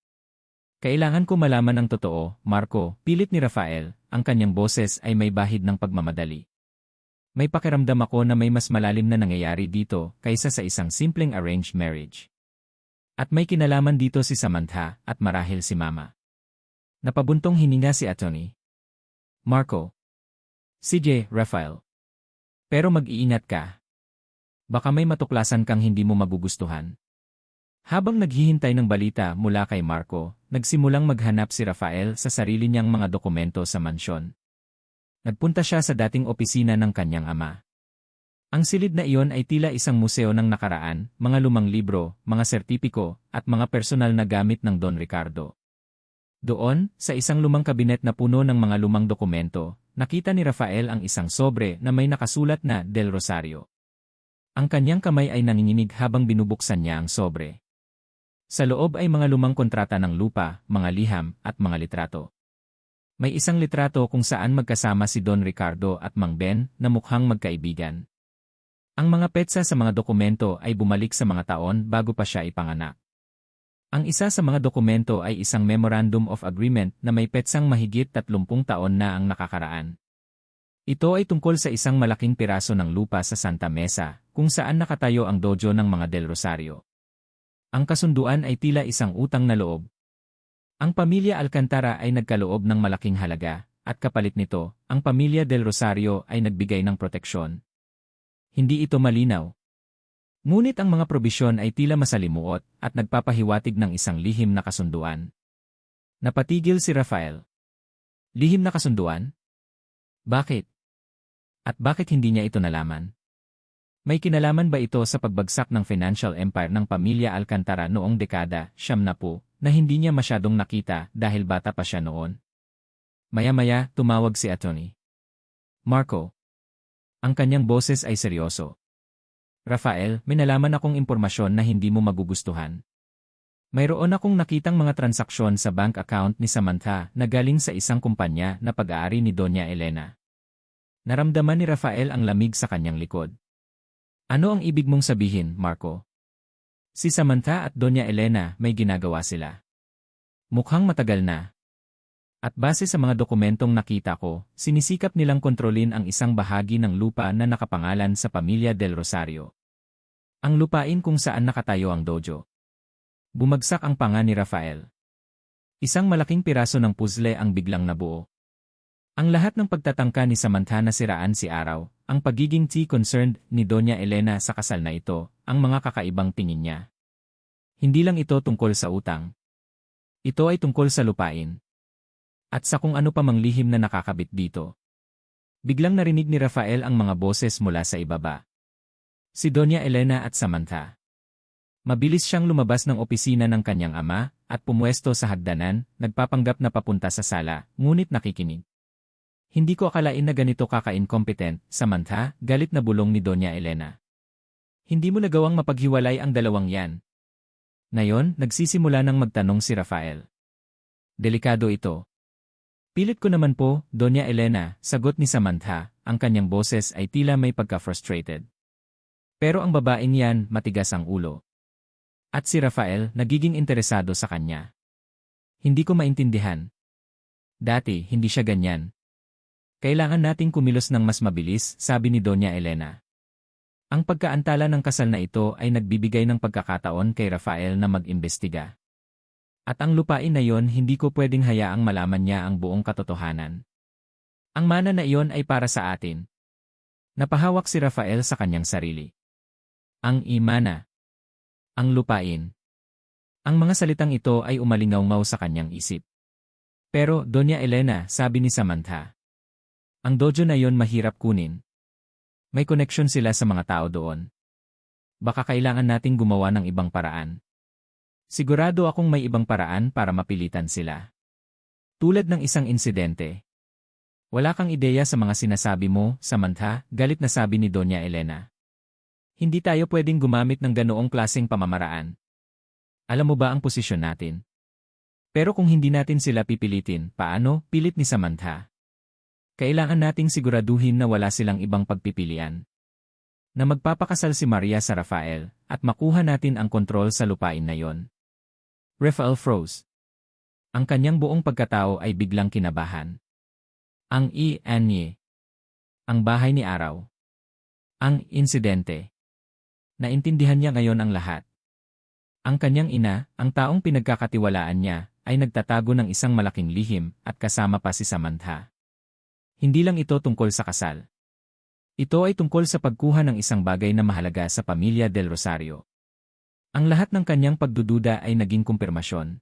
Kailangan ko malaman ang totoo, Marco, pilit ni Rafael, ang kanyang boses ay may bahid ng pagmamadali. May pakiramdam ako na may mas malalim na nangyayari dito kaysa sa isang simpleng arranged marriage. At may kinalaman dito si Samantha at marahil si Mama. Napabuntong hininga si Atty. Marco. CJ, Rafael. Pero mag-iingat ka. Baka may matuklasan kang hindi mo magugustuhan. Habang naghihintay ng balita mula kay Marco, nagsimulang maghanap si Rafael sa sarili niyang mga dokumento sa mansyon. Nagpunta siya sa dating opisina ng kanyang ama. Ang silid na iyon ay tila isang museo ng nakaraan, mga lumang libro, mga sertipiko, at mga personal na gamit ng Don Ricardo. Doon, sa isang lumang kabinet na puno ng mga lumang dokumento, nakita ni Rafael ang isang sobre na may nakasulat na Del Rosario. Ang kanyang kamay ay nanginginig habang binubuksan niya ang sobre. Sa loob ay mga lumang kontrata ng lupa, mga liham, at mga litrato. May isang litrato kung saan magkasama si Don Ricardo at Mang Ben na mukhang magkaibigan. Ang mga petsa sa mga dokumento ay bumalik sa mga taon bago pa siya ipanganak. Ang isa sa mga dokumento ay isang Memorandum of Agreement na may petsang mahigit 30 taon na ang nakakaraan. Ito ay tungkol sa isang malaking piraso ng lupa sa Santa Mesa, kung saan nakatayo ang dojo ng mga Del Rosario. Ang kasunduan ay tila isang utang na loob. Ang pamilya Alcantara ay nagkaloob ng malaking halaga, at kapalit nito, ang pamilya Del Rosario ay nagbigay ng proteksyon. Hindi ito malinaw. Ngunit ang mga probisyon ay tila masalimuot at nagpapahiwatig ng isang lihim na kasunduan. Napatigil si Rafael. Lihim na kasunduan? Bakit? At bakit hindi niya ito nalaman? May kinalaman ba ito sa pagbagsak ng financial empire ng pamilya Alcantara noong dekada 70 na hindi niya masyadong nakita dahil bata pa siya noon? Maya-maya, tumawag si Atty. Marco. Ang kanyang boses ay seryoso. Rafael, may nalaman akong impormasyon na hindi mo magugustuhan. Mayroon akong nakitang mga transaksyon sa bank account ni Samantha na galing sa isang kumpanya na pag-aari ni Doña Elena. Naramdaman ni Rafael ang lamig sa kanyang likod. Ano ang ibig mong sabihin, Marco? Si Samantha at Doña Elena may ginagawa sila. Mukhang matagal na. At base sa mga dokumentong nakita ko, sinisikap nilang kontrolin ang isang bahagi ng lupa na nakapangalan sa pamilya Del Rosario. Ang lupain kung saan nakatayo ang dojo. Bumagsak ang panga ni Rafael. Isang malaking piraso ng puzzle ang biglang nabuo. Ang lahat ng pagtatangka ni Samantha na siraan si Araw, ang pagiging concerned ni Doña Elena sa kasal na ito, ang mga kakaibang tingin niya. Hindi lang ito tungkol sa utang. Ito ay tungkol sa lupain. At sa kung ano pa mang lihim na nakakabit dito. Biglang narinig ni Rafael ang mga boses mula sa ibaba. Si Doña Elena at Samantha. Mabilis siyang lumabas ng opisina ng kanyang ama at pumuesto sa hagdanan, nagpapanggap na papunta sa sala, ngunit nakikinig. Hindi ko akalain na ganito kaka-incompetent, Samantha, galit na bulong ni Doña Elena. Hindi mo nagawang mapaghiwalay ang dalawang yan. Ngayon, nagsisimula ng magtanong si Rafael. Delikado ito. Pilit ko naman po, Doña Elena, sagot ni Samantha, ang kanyang boses ay tila may pagka-frustrated. Pero ang babaeng yan, matigas ang ulo. At si Rafael, nagiging interesado sa kanya. Hindi ko maintindihan. Dati, hindi siya ganyan. Kailangan nating kumilos ng mas mabilis, sabi ni Doña Elena. Ang pagkaantala ng kasal na ito ay nagbibigay ng pagkakataon kay Rafael na mag-imbestiga. At ang lupain na iyon hindi ko pwedeng hayaang malaman niya ang buong katotohanan. Ang mana na iyon ay para sa atin. Napahawak si Rafael sa kanyang sarili. Ang imana. Ang lupain. Ang mga salitang ito ay umalingaw-ngaw sa kanyang isip. Pero, Doña Elena, sabi ni Samantha. Ang dojo na iyon mahirap kunin. May koneksyon sila sa mga tao doon. Baka kailangan nating gumawa ng ibang paraan. Sigurado akong may ibang paraan para mapilitan sila. Tulad ng isang insidente. Wala kang ideya sa mga sinasabi mo, Samantha, galit na sabi ni Doña Elena. Hindi tayo pwedeng gumamit ng ganoong klaseng pamamaraan. Alam mo ba ang posisyon natin? Pero kung hindi natin sila pipilitin, paano? Pilit ni Samantha. Kailangan nating siguraduhin na wala silang ibang pagpipilian. Na magpapakasal si Maria sa Rafael, at makuha natin ang kontrol sa lupain na yon. Rafael froze. Ang kanyang buong pagkatao ay biglang kinabahan. Ang ianye. Ang bahay ni Araw. Ang insidente. Naintindihan niya ngayon ang lahat. Ang kanyang ina, ang taong pinagkakatiwalaan niya, ay nagtatago ng isang malaking lihim at kasama pa si Samantha. Hindi lang ito tungkol sa kasal. Ito ay tungkol sa pagkuha ng isang bagay na mahalaga sa pamilya Del Rosario. Ang lahat ng kanyang pagdududa ay naging kumpirmasyon.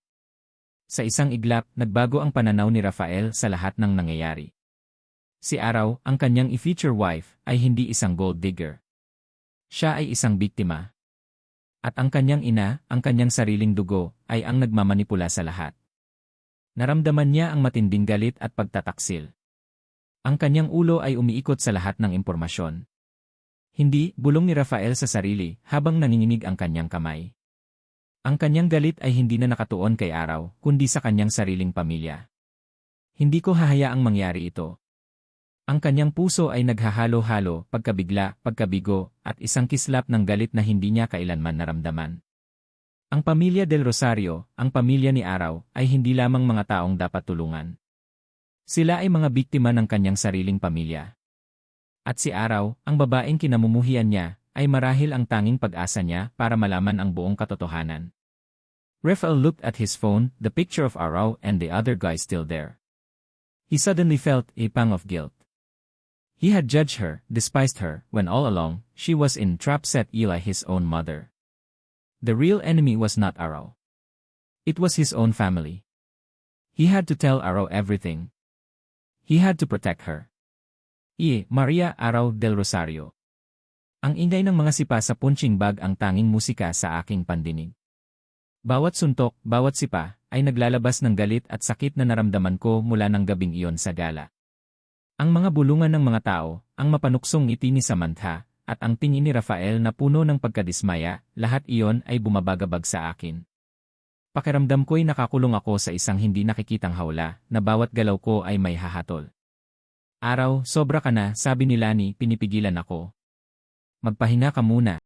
Sa isang iglap, nagbago ang pananaw ni Rafael sa lahat ng nangyayari. Si Araw, ang kanyang future wife, ay hindi isang gold digger. Siya ay isang biktima. At ang kanyang ina, ang kanyang sariling dugo, ay ang nagmamanipula sa lahat. Naramdaman niya ang matinding galit at pagtataksil. Ang kanyang ulo ay umiikot sa lahat ng impormasyon. Hindi, bulong ni Rafael sa sarili habang nanginginig ang kanyang kamay. Ang kanyang galit ay hindi na nakatuon kay Araw, kundi sa kanyang sariling pamilya. Hindi ko hahayaang mangyari ito. Ang kanyang puso ay naghahalo-halo, pagkabigla, pagkabigo, at isang kislap ng galit na hindi niya kailanman naramdaman. Ang pamilya del Rosario, ang pamilya ni Araw, ay hindi lamang mga taong dapat tulungan. Sila ay mga biktima ng kanyang sariling pamilya. At si Araw, ang babaeng kinamumuhian niya, ay marahil ang tanging pag-asa niya para malaman ang buong katotohanan. Rafael looked at his phone, the picture of Araw and the other guy still there. He suddenly felt a pang of guilt. He had judged her, despised her, when all along, she was in trap set Eli his own mother. The real enemy was not Araw. It was his own family. He had to tell Araw everything. He had to protect her. Maria Araw del Rosario. Ang ingay ng mga sipa sa punching bag ang tanging musika sa aking pandinig. Bawat suntok, bawat sipa, ay naglalabas ng galit at sakit na naramdaman ko mula ng gabing iyon sa gala. Ang mga bulungan ng mga tao, ang mapanuksong ngiti ni Samantha, at ang tingin ni Rafael na puno ng pagkadismaya, lahat iyon ay bumabagabag sa akin. Pakiramdam ko'y nakakulong ako sa isang hindi nakikitang hawla, na bawat galaw ko ay may hahatol. Araw, sobra ka na, sabi ni Lani, pinipigilan ako. Magpahinga ka muna.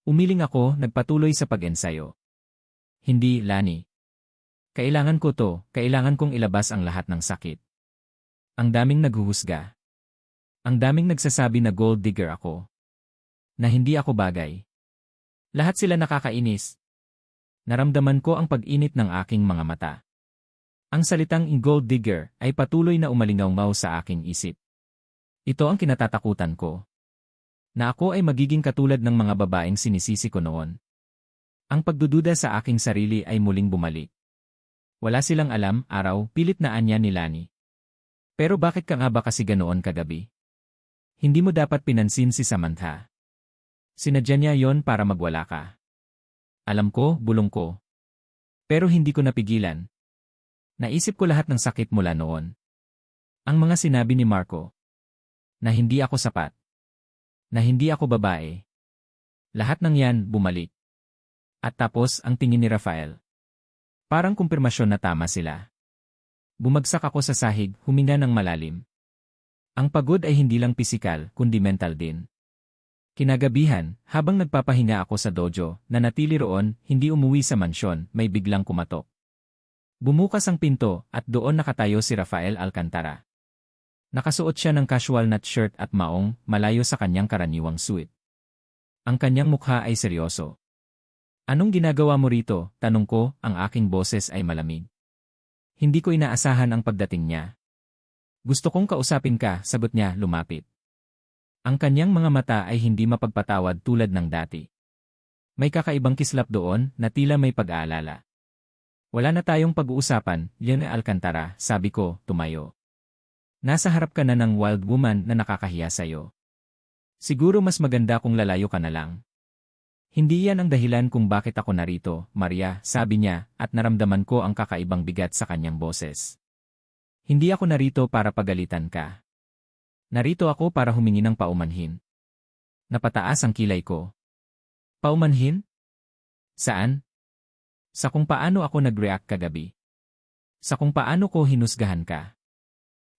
Umiling ako, nagpatuloy sa pag-ensayo. Hindi, Lani. Kailangan ko to, kailangan kong ilabas ang lahat ng sakit. Ang daming naghuhusga. Ang daming nagsasabi na gold digger ako. Na hindi ako bagay. Lahat sila nakakainis. Naramdaman ko ang pag-init ng aking mga mata. Ang salitang gold digger ay patuloy na umalingaw-ngaw sa aking isip. Ito ang kinatatakutan ko. Na ako ay magiging katulad ng mga babaeng sinisisi ko noon. Ang pagdududa sa aking sarili ay muling bumalik. Wala silang alam, Araw, pilit na anya ni Lani. Pero bakit ka nga ba kasi ganoon kagabi? Hindi mo dapat pinansin si Samantha. Sinadya niya yon para magwala ka. Alam ko, bulong ko. Pero hindi ko napigilan. Naisip ko lahat ng sakit mula noon. Ang mga sinabi ni Marco. Na hindi ako sapat. Na hindi ako babae. Lahat ng yan, bumalik. At tapos, ang tingin ni Rafael. Parang kumpirmasyon na tama sila. Bumagsak ako sa sahig, huminga ng malalim. Ang pagod ay hindi lang pisikal, kundi mental din. Kinagabihan, habang nagpapahinga ako sa dojo, nanatili roon, hindi umuwi sa mansyon, may biglang kumatok. Bumukas ang pinto, at doon nakatayo si Rafael Alcantara. Nakasuot siya ng casual na shirt at maong, malayo sa kanyang karaniwang suit. Ang kanyang mukha ay seryoso. Anong ginagawa mo rito? Tanong ko, ang aking boses ay malamig. Hindi ko inaasahan ang pagdating niya. Gusto kong kausapin ka, sagot niya, lumapit. Ang kanyang mga mata ay hindi mapagpatawad tulad ng dati. May kakaibang kislap doon na tila may pag-aalala. Wala na tayong pag-uusapan, Leone Alcantara, sabi ko, tumayo. Nasa harap ka na ng wild woman na nakakahiya sa'yo. Siguro mas maganda kung lalayo ka na lang. Hindi yan ang dahilan kung bakit ako narito, Maria, sabi niya, at naramdaman ko ang kakaibang bigat sa kanyang boses. Hindi ako narito para pagalitan ka. Narito ako para humingi ng paumanhin. Napataas ang kilay ko. Paumanhin? Saan? Sa kung paano ako nag-react kagabi. Sa kung paano ko hinusgahan ka.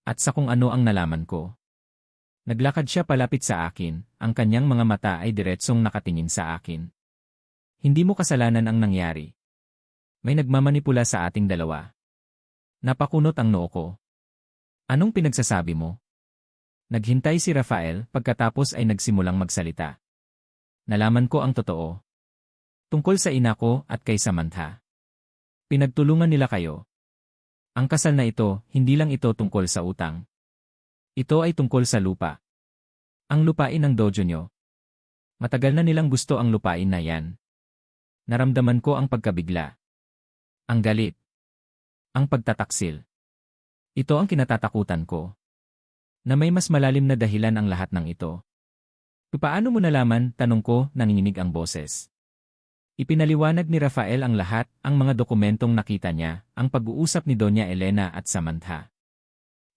At sa kung ano ang nalaman ko. Naglakad siya palapit sa akin, ang kanyang mga mata ay diretsong nakatingin sa akin. Hindi mo kasalanan ang nangyari. May nagmamanipula sa ating dalawa. Napakunot ang noo ko. Anong pinagsasabi mo? Naghintay si Rafael pagkatapos ay nagsimulang magsalita. Nalaman ko ang totoo. Tungkol sa ina ko at kay Samantha. Pinagtulungan nila kayo. Ang kasal na ito, hindi lang ito tungkol sa utang. Ito ay tungkol sa lupa. Ang lupain ng dojo nyo. Matagal na nilang gusto ang lupain na yan. Naramdaman ko ang pagkabigla. Ang galit. Ang pagtataksil. Ito ang kinatatakutan ko. Na may mas malalim na dahilan ang lahat ng ito. Paano mo nalaman, tanong ko, nanginginig ang boses. Ipinaliwanag ni Rafael ang lahat, ang mga dokumentong nakita niya, ang pag-uusap ni Doña Elena at Samantha.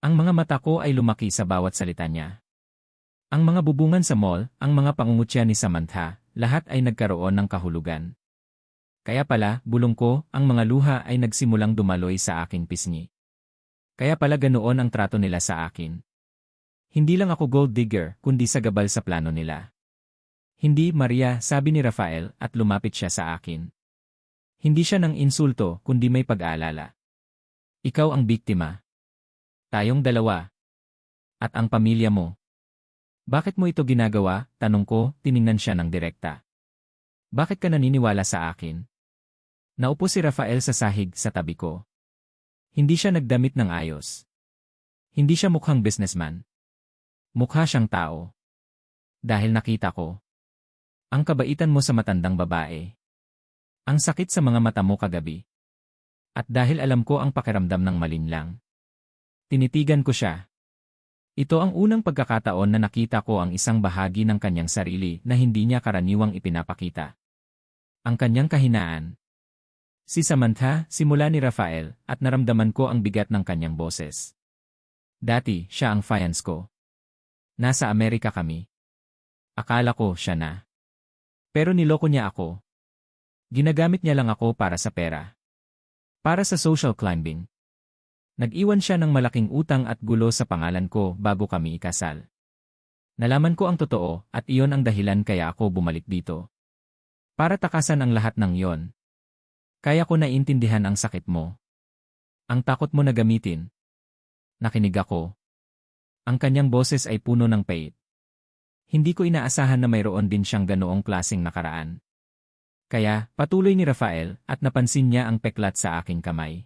Ang mga mata ko ay lumaki sa bawat salita niya. Ang mga bubungan sa mall, ang mga pangungutya ni Samantha, lahat ay nagkaroon ng kahulugan. Kaya pala, bulong ko, ang mga luha ay nagsimulang dumaloy sa aking pisngi. Kaya pala ganoon ang trato nila sa akin. Hindi lang ako gold digger, kundi sagabal sa plano nila. Hindi, Maria, sabi ni Rafael at lumapit siya sa akin. Hindi siya ng insulto, kundi may pag-aalala. Ikaw ang biktima. Tayong dalawa. At ang pamilya mo. Bakit mo ito ginagawa? Tanong ko, tiningnan siya ng direkta. Bakit ka naniniwala sa akin? Naupo si Rafael sa sahig sa tabi ko. Hindi siya nagdamit ng ayos. Hindi siya mukhang businessman. Mukha siyang tao. Dahil nakita ko. Ang kabaitan mo sa matandang babae. Ang sakit sa mga mata mo kagabi. At dahil alam ko ang pakiramdam ng malinlang. Tinitigan ko siya. Ito ang unang pagkakataon na nakita ko ang isang bahagi ng kanyang sarili na hindi niya karaniwang ipinapakita. Ang kanyang kahinaan. Si Samantha, simula ni Rafael, at naramdaman ko ang bigat ng kanyang boses. Dati, siya ang fiancé ko. Nasa Amerika kami. Akala ko siya na. Pero niloko niya ako. Ginagamit niya lang ako para sa pera. Para sa social climbing. Nag-iwan siya ng malaking utang at gulo sa pangalan ko bago kami ikasal. Nalaman ko ang totoo at iyon ang dahilan kaya ako bumalik dito. Para takasan ang lahat ng iyon. Kaya ko naiintindihan ang sakit mo. Ang takot mo na gamitin. Nakinig ako. Ang kanyang boses ay puno ng pait. Hindi ko inaasahan na mayroon din siyang ganoong klaseng nakaraan. Kaya, patuloy ni Rafael at napansin niya ang peklat sa aking kamay.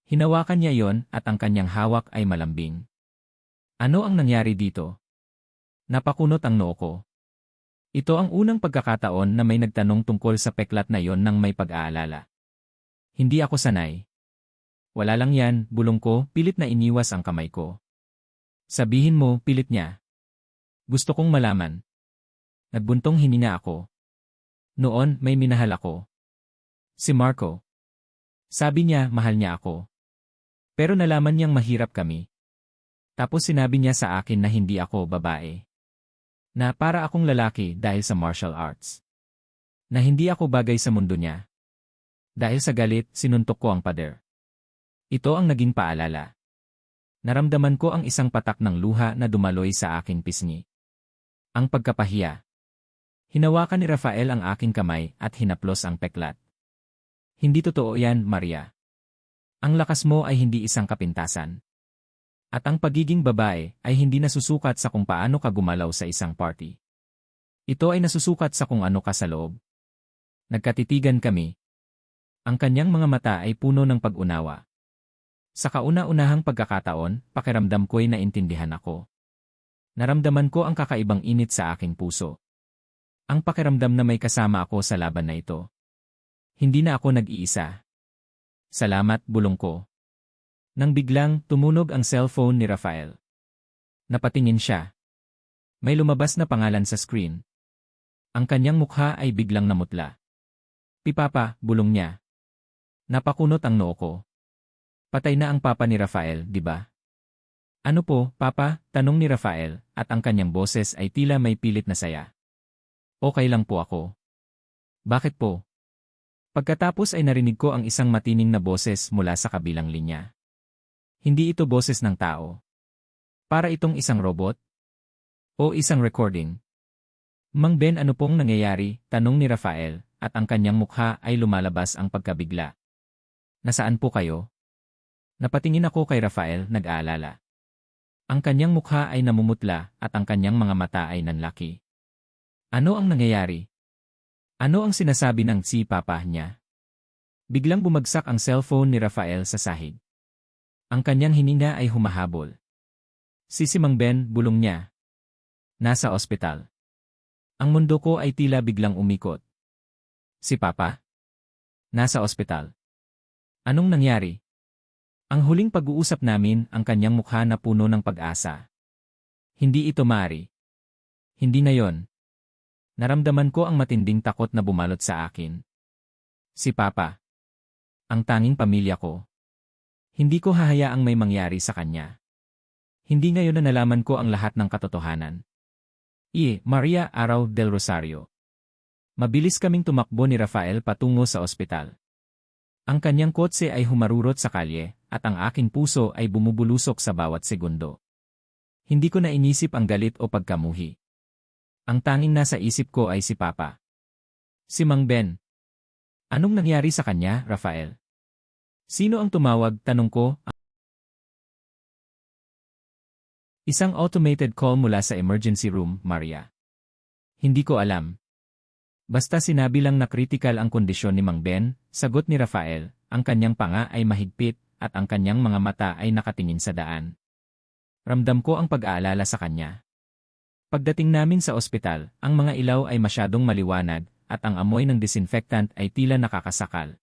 Hinawakan niya yon at ang kanyang hawak ay malambing. Ano ang nangyari dito? Napakunot ang noo ko. Ito ang unang pagkakataon na may nagtanong tungkol sa peklat na yon nang may pag-aalala. Hindi ako sanay. Wala lang yan, bulong ko, pilit na iniwas ang kamay ko. Sabihin mo, pilit niya. Gusto kong malaman. Nagbuntong hininga ako. Noon, may minahal ako. Si Marco. Sabi niya, mahal niya ako. Pero nalaman niyang mahirap kami. Tapos sinabi niya sa akin na hindi ako babae. Na para akong lalaki dahil sa martial arts. Na hindi ako bagay sa mundo niya. Dahil sa galit, sinuntok ko ang pader. Ito ang naging paalala. Naramdaman ko ang isang patak ng luha na dumaloy sa aking pisngi. Ang pagkapahiya. Hinawakan ni Rafael ang aking kamay at hinaplos ang peklat. Hindi totoo yan, Maria. Ang lakas mo ay hindi isang kapintasan. At ang pagiging babae ay hindi nasusukat sa kung paano ka gumalaw sa isang party. Ito ay nasusukat sa kung ano ka sa loob. Nagkatitigan kami. Ang kanyang mga mata ay puno ng pag-unawa. Sa kauna-unahang pagkakataon, pakiramdam ko'y naintindihan ako. Naramdaman ko ang kakaibang init sa aking puso. Ang pakiramdam na may kasama ako sa laban na ito. Hindi na ako nag-iisa. Salamat, bulong ko. Nang biglang, tumunog ang cellphone ni Rafael. Napatingin siya. May lumabas na pangalan sa screen. Ang kanyang mukha ay biglang namutla. Pipapa, bulong niya. Napakunot ang noo ko. Patay na ang papa ni Rafael, di ba? Ano po, papa? Tanong ni Rafael, at ang kanyang boses ay tila may pilit na saya. Okay lang po ako. Bakit po? Pagkatapos ay narinig ko ang isang matining na boses mula sa kabilang linya. Hindi ito boses ng tao. Para itong isang robot? O isang recording? Mang Ben, ano pong nangyayari? Tanong ni Rafael, at ang kanyang mukha ay lumalabas ang pagkabigla. Nasaan po kayo? Napatingin ako kay Rafael, nag-aalala. Ang kanyang mukha ay namumutla at ang kanyang mga mata ay nanlaki. Ano ang nangyayari? Ano ang sinasabi ng si papa niya? Biglang bumagsak ang cellphone ni Rafael sa sahig. Ang kanyang hininga ay humahabol. Si Mang Ben, bulong niya. Nasa ospital. Ang mundo ko ay tila biglang umikot. Si papa? Nasa ospital. Anong nangyari? Ang huling pag-uusap namin, ang kanyang mukha na puno ng pag-asa. Hindi ito maaari. Hindi na yon. Naramdaman ko ang matinding takot na bumalot sa akin. Si Papa. Ang tanging pamilya ko. Hindi ko hahayaang may mangyari sa kanya. Hindi ngayon na nalaman ko ang lahat ng katotohanan. Maria Araw del Rosario. Mabilis kaming tumakbo ni Rafael patungo sa ospital. Ang kanyang kotse ay humarurot sa kalye, at ang aking puso ay bumubulusok sa bawat segundo. Hindi ko na inisip ang galit o pagkamuhi. Ang tanging nasa isip ko ay si Papa. Si Mang Ben. Anong nangyari sa kanya, Rafael? Sino ang tumawag, tanong ko? Isang automated call mula sa emergency room, Maria. Hindi ko alam. Basta sinabi lang na critical ang kondisyon ni Mang Ben, sagot ni Rafael, ang kanyang panga ay mahigpit, at ang kanyang mga mata ay nakatingin sa daan. Ramdam ko ang pag-aalala sa kanya. Pagdating namin sa ospital, ang mga ilaw ay masyadong maliwanag, at ang amoy ng disinfectant ay tila nakakasakal.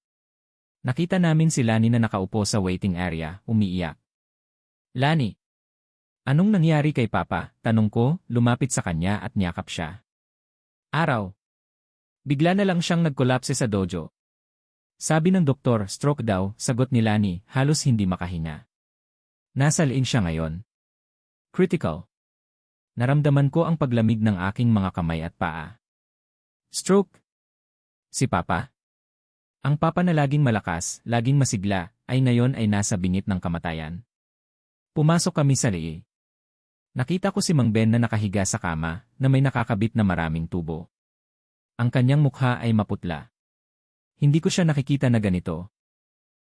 Nakita namin si Lani na nakaupo sa waiting area, umiiyak. Lani! Anong nangyari kay Papa? Tanong ko, lumapit sa kanya at niyakap siya. Araw! Bigla na lang siyang nagkolapse sa dojo. Sabi ng doktor, stroke daw, sagot ni Lani, halos hindi makahinga. Nasa liin siya ngayon. Critical. Naramdaman ko ang paglamig ng aking mga kamay at paa. Stroke. Si Papa. Ang Papa na laging malakas, laging masigla, ay ngayon ay nasa bingit ng kamatayan. Pumasok kami sa liig. Nakita ko si Mang Ben na nakahiga sa kama, na may nakakabit na maraming tubo. Ang kanyang mukha ay maputla. Hindi ko siya nakikita na ganito.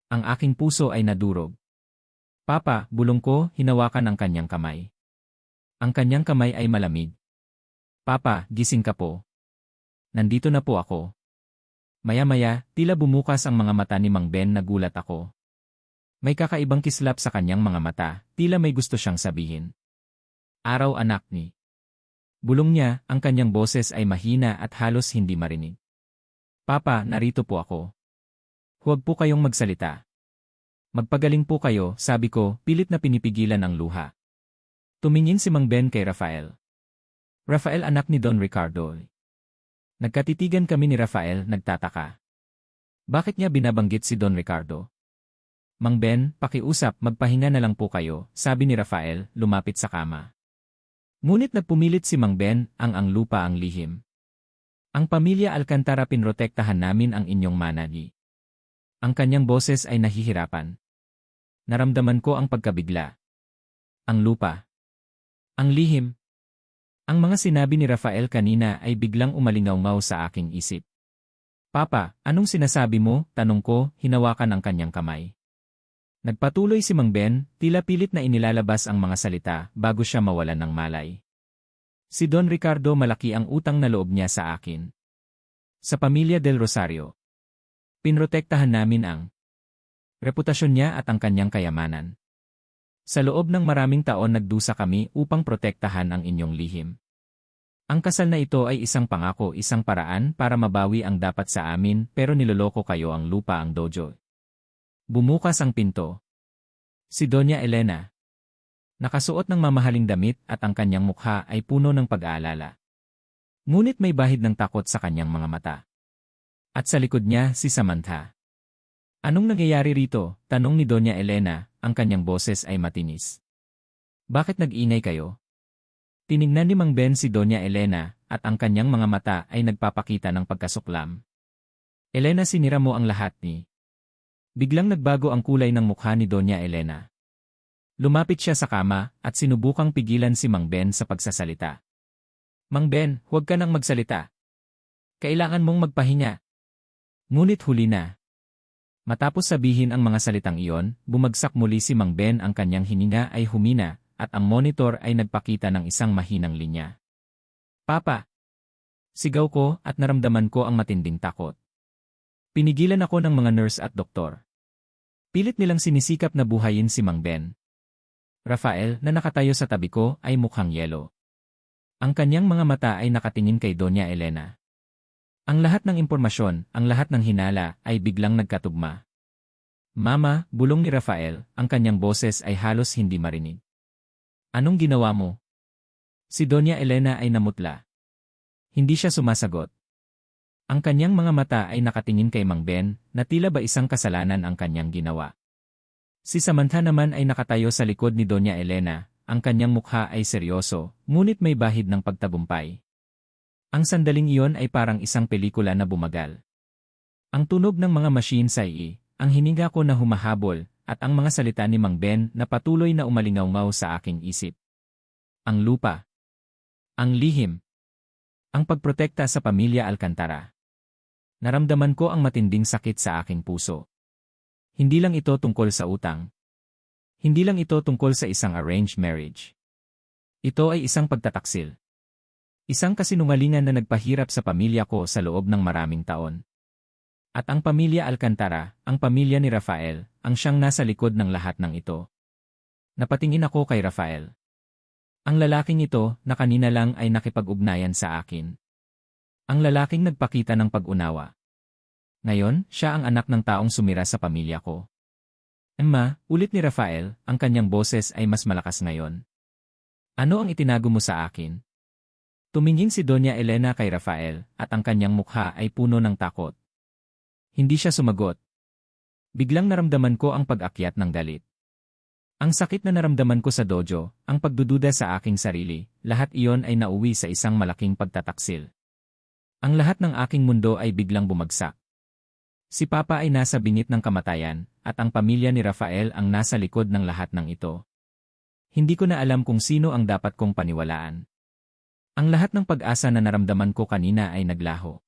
Ang aking puso ay nadurog. Papa, bulong ko, hinawakan ang kanyang kamay. Ang kanyang kamay ay malamig. Papa, gising ka po. Nandito na po ako. Maya-maya, tila bumukas ang mga mata ni Mang Ben, nagulat ako. May kakaibang kislap sa kanyang mga mata, tila may gusto siyang sabihin. Araw anak ni. Bulong niya, ang kanyang boses ay mahina at halos hindi marinig. Papa, narito po ako. Huwag po kayong magsalita. Magpagaling po kayo, sabi ko, pilit na pinipigilan ang luha. Tumingin si Mang Ben kay Rafael. Rafael, anak ni Don Ricardo. Nagkatitigan kami ni Rafael, nagtataka. Bakit niya binabanggit si Don Ricardo? Mang Ben, pakiusap, magpahinga na lang po kayo, sabi ni Rafael, lumapit sa kama. Ngunit nagpumilit si Mang Ben, ang lupa ang lihim. Ang pamilya Alcantara, pinrotektahan namin ang inyong manali. Ang kanyang boses ay nahihirapan. Naramdaman ko ang pagkabigla. Ang lupa. Ang lihim. Ang mga sinabi ni Rafael kanina ay biglang umalingaw-ngaw sa aking isip. Papa, anong sinasabi mo? Tanong ko, hinawakan ang kanyang kamay. Nagpatuloy si Mang Ben, tila pilit na inilalabas ang mga salita bago siya mawalan ng malay. Si Don Ricardo, malaki ang utang na loob niya sa akin. Sa pamilya del Rosario. Pinrotektahan namin ang reputasyon niya at ang kanyang kayamanan. Sa loob ng maraming taon nagdusa kami upang protektahan ang inyong lihim. Ang kasal na ito ay isang pangako, isang paraan para mabawi ang dapat sa amin, pero niloloko kayo, ang lupa, ang dojo. Bumukas ang pinto. Si Doña Elena. Nakasuot ng mamahaling damit at ang kanyang mukha ay puno ng pag-aalala. Ngunit may bahid ng takot sa kanyang mga mata. At sa likod niya, si Samantha. Anong nangyayari rito? Tanong ni Doña Elena, ang kanyang boses ay matinis. Bakit nag-ingay kayo? Tinignan ni Mang Ben si Doña Elena, at ang kanyang mga mata ay nagpapakita ng pagkasuklam. Elena, sinira mo ang lahat ni. Biglang nagbago ang kulay ng mukha ni Doña Elena. Lumapit siya sa kama at sinubukang pigilan si Mang Ben sa pagsasalita. Mang Ben, huwag ka nang magsalita. Kailangan mong magpahinga. Ngunit huli na. Matapos sabihin ang mga salitang iyon, bumagsak muli si Mang Ben, ang kanyang hininga ay humina, at ang monitor ay nagpakita ng isang mahinang linya. Papa! Sigaw ko at naramdaman ko ang matinding takot. Pinigilan ako ng mga nurse at doktor. Pilit nilang sinisikap na buhayin si Mang Ben. Rafael, na nakatayo sa tabi ko, ay mukhang yelo. Ang kanyang mga mata ay nakatingin kay Doña Elena. Ang lahat ng impormasyon, ang lahat ng hinala, ay biglang nagkatugma. Mama, bulong ni Rafael, ang kanyang boses ay halos hindi marinig. Anong ginawa mo? Si Doña Elena ay namutla. Hindi siya sumasagot. Ang kanyang mga mata ay nakatingin kay Mang Ben na tila ba isang kasalanan ang kanyang ginawa. Si Samantha naman ay nakatayo sa likod ni Doña Elena, ang kanyang mukha ay seryoso, ngunit may bahid ng pagtagumpay. Ang sandaling iyon ay parang isang pelikula na bumagal. Ang tunog ng mga machine sa ang hininga ko na humahabol, at ang mga salita ni Mang Ben na patuloy na umalingaw-ngaw sa aking isip. Ang lupa. Ang lihim. Ang pagprotekta sa pamilya Alcantara. Naramdaman ko ang matinding sakit sa aking puso. Hindi lang ito tungkol sa utang. Hindi lang ito tungkol sa isang arranged marriage. Ito ay isang pagtataksil. Isang kasinungalingan na nagpahirap sa pamilya ko sa loob ng maraming taon. At ang pamilya Alcantara, ang pamilya ni Rafael, ang siyang nasa likod ng lahat ng ito. Napatingin ako kay Rafael. Ang lalaking ito na kanina lang ay nakipag-ugnayan sa akin. Ang lalaking nagpakita ng pag-unawa. Ngayon, siya ang anak ng taong sumira sa pamilya ko. Emma, ulit ni Rafael, ang kanyang boses ay mas malakas ngayon. Ano ang itinago mo sa akin? Tumingin si Doña Elena kay Rafael, at ang kanyang mukha ay puno ng takot. Hindi siya sumagot. Biglang naramdaman ko ang pag-akyat ng galit. Ang sakit na naramdaman ko sa dojo, ang pagdududa sa aking sarili, lahat iyon ay nauwi sa isang malaking pagtataksil. Ang lahat ng aking mundo ay biglang bumagsak. Si Papa ay nasa bingit ng kamatayan, at ang pamilya ni Rafael ang nasa likod ng lahat ng ito. Hindi ko na alam kung sino ang dapat kong paniwalaan. Ang lahat ng pag-asa na naramdaman ko kanina ay naglaho.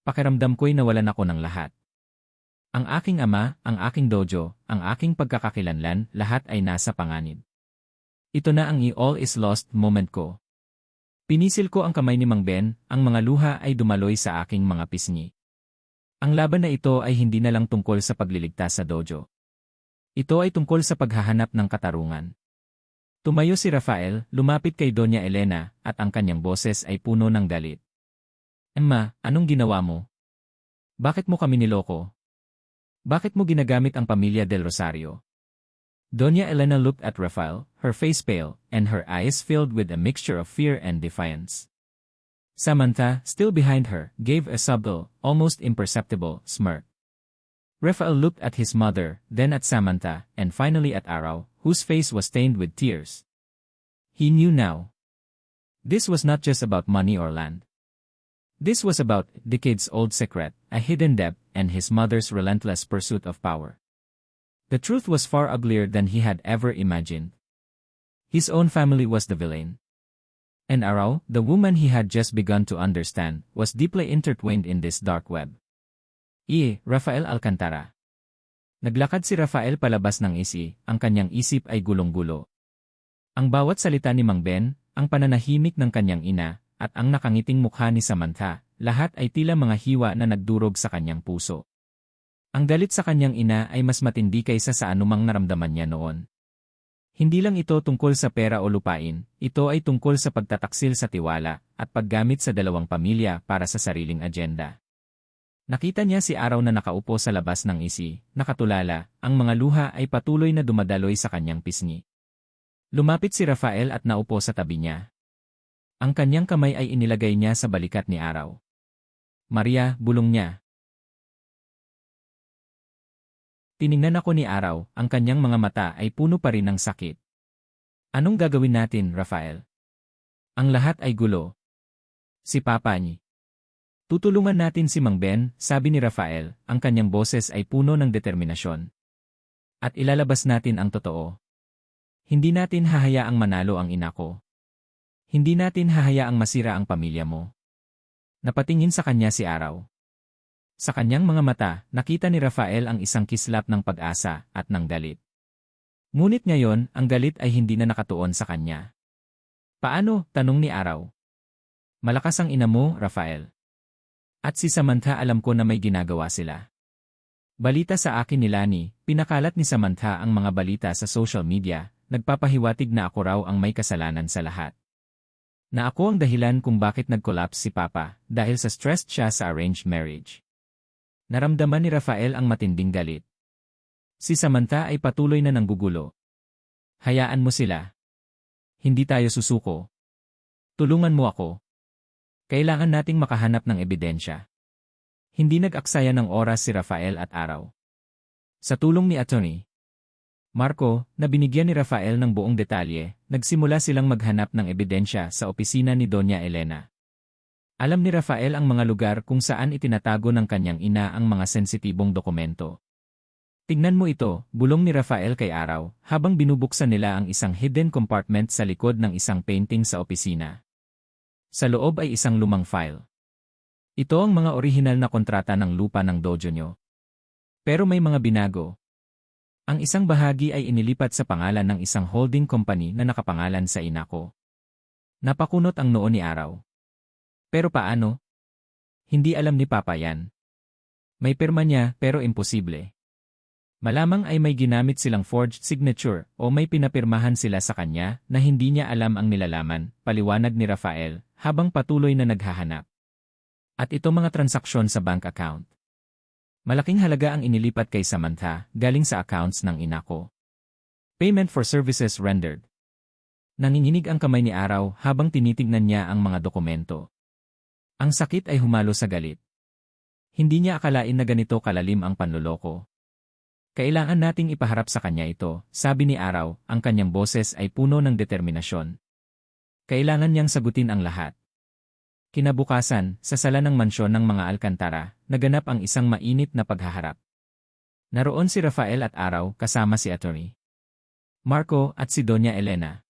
Pakiramdam ko'y nawalan ako ng lahat. Ang aking ama, ang aking dojo, ang aking pagkakakilanlan, lahat ay nasa panganib. Ito na ang all is lost moment ko. Pinisil ko ang kamay ni Mang Ben, ang mga luha ay dumaloy sa aking mga pisngi. Ang laban na ito ay hindi na lang tungkol sa pagliligtas sa dojo. Ito ay tungkol sa paghahanap ng katarungan. Tumayo si Rafael, lumapit kay Doña Elena, at ang kanyang boses ay puno ng galit. Emma, anong ginawa mo? Bakit mo kami niloko? Bakit mo ginagamit ang pamilya Del Rosario? Doña Elena looked at Rafael, her face pale, and her eyes filled with a mixture of fear and defiance. Samantha, still behind her, gave a subtle, almost imperceptible, smirk. Rafael looked at his mother, then at Samantha, and finally at Araw, whose face was stained with tears. He knew now. This was not just about money or land. This was about decades-old secret, a hidden debt, and his mother's relentless pursuit of power. The truth was far uglier than he had ever imagined. His own family was the villain. And Araw, the woman he had just begun to understand, was deeply intertwined in this dark web. Rafael Alcantara. Naglakad si Rafael palabas ng ang kanyang isip ay gulong-gulo. Ang bawat salita ni Mang Ben, ang pananahimik ng kanyang ina, at ang nakangiting mukha ni Samantha, lahat ay tila mga hiwa na nagdurog sa kanyang puso. Ang galit sa kanyang ina ay mas matindi kaysa sa anumang naramdaman niya noon. Hindi lang ito tungkol sa pera o lupain, ito ay tungkol sa pagtataksil sa tiwala at paggamit sa dalawang pamilya para sa sariling agenda. Nakita niya si Araw na nakaupo sa labas ng nakatulala, ang mga luha ay patuloy na dumadaloy sa kanyang pisngi. Lumapit si Rafael at naupo sa tabi niya. Ang kanyang kamay ay inilagay niya sa balikat ni Araw. Maria, bulong niya. Tiningnan ako ni Araw, ang kanyang mga mata ay puno pa rin ng sakit. Anong gagawin natin, Rafael? Ang lahat ay gulo. Si Papa niya. Tutulungan natin si Mang Ben, sabi ni Rafael, ang kanyang boses ay puno ng determinasyon. At ilalabas natin ang totoo. Hindi natin hahayaang manalo ang ina ko. Hindi natin hahayaang masira ang pamilya mo. Napatingin sa kanya si Araw. Sa kanyang mga mata, nakita ni Rafael ang isang kislap ng pag-asa at ng galit. Ngunit ngayon, ang galit ay hindi na nakatuon sa kanya. Paano? Tanong ni Araw. Malakas ang ina mo, Rafael. At si Samantha, alam ko na may ginagawa sila. Balita sa akin ni Lani, pinakalat ni Samantha ang mga balita sa social media, nagpapahiwatig na ako raw ang may kasalanan sa lahat. Na ako ang dahilan kung bakit nag-collapse si Papa, dahil sa stressed siya sa arranged marriage. Naramdaman ni Rafael ang matinding galit. Si Samantha ay patuloy na nanggugulo. Hayaan mo sila. Hindi tayo susuko. Tulungan mo ako. Kailangan nating makahanap ng ebidensya. Hindi nag-aksaya ng oras si Rafael at araw. Sa tulong ni Atty. Marco, na binigyan ni Rafael ng buong detalye, nagsimula silang maghanap ng ebidensya sa opisina ni Doña Elena. Alam ni Rafael ang mga lugar kung saan itinatago ng kanyang ina ang mga sensitibong dokumento. Tingnan mo ito, bulong ni Rafael kay Araw, habang binubuksan nila ang isang hidden compartment sa likod ng isang painting sa opisina. Sa loob ay isang lumang file. Ito ang mga orihinal na kontrata ng lupa ng dojo nyo. Pero may mga binago. Ang isang bahagi ay inilipat sa pangalan ng isang holding company na nakapangalan sa ina ko. Napakunot ang noo ni Araw. Pero paano? Hindi alam ni Papa yan. May pirma niya pero imposible. Malamang ay may ginamit silang forged signature o may pinapirmahan sila sa kanya na hindi niya alam ang nilalaman, paliwanag ni Rafael, habang patuloy na naghahanap. At ito mga transaksyon sa bank account. Malaking halaga ang inilipat kay Samantha galing sa accounts ng ina ko. Payment for services rendered. Nanginginig ang kamay ni Araw habang tinitignan niya ang mga dokumento. Ang sakit ay humalo sa galit. Hindi niya akalain na ganito kalalim ang panloloko. Kailangan nating ipaharap sa kanya ito, sabi ni Araw, ang kanyang boses ay puno ng determinasyon. Kailangan niyang sagutin ang lahat. Kinabukasan, sa sala ng mansyon ng mga Alcantara, naganap ang isang mainit na paghaharap. Naroon si Rafael at Araw kasama si Atty. Marco at si Doña Elena.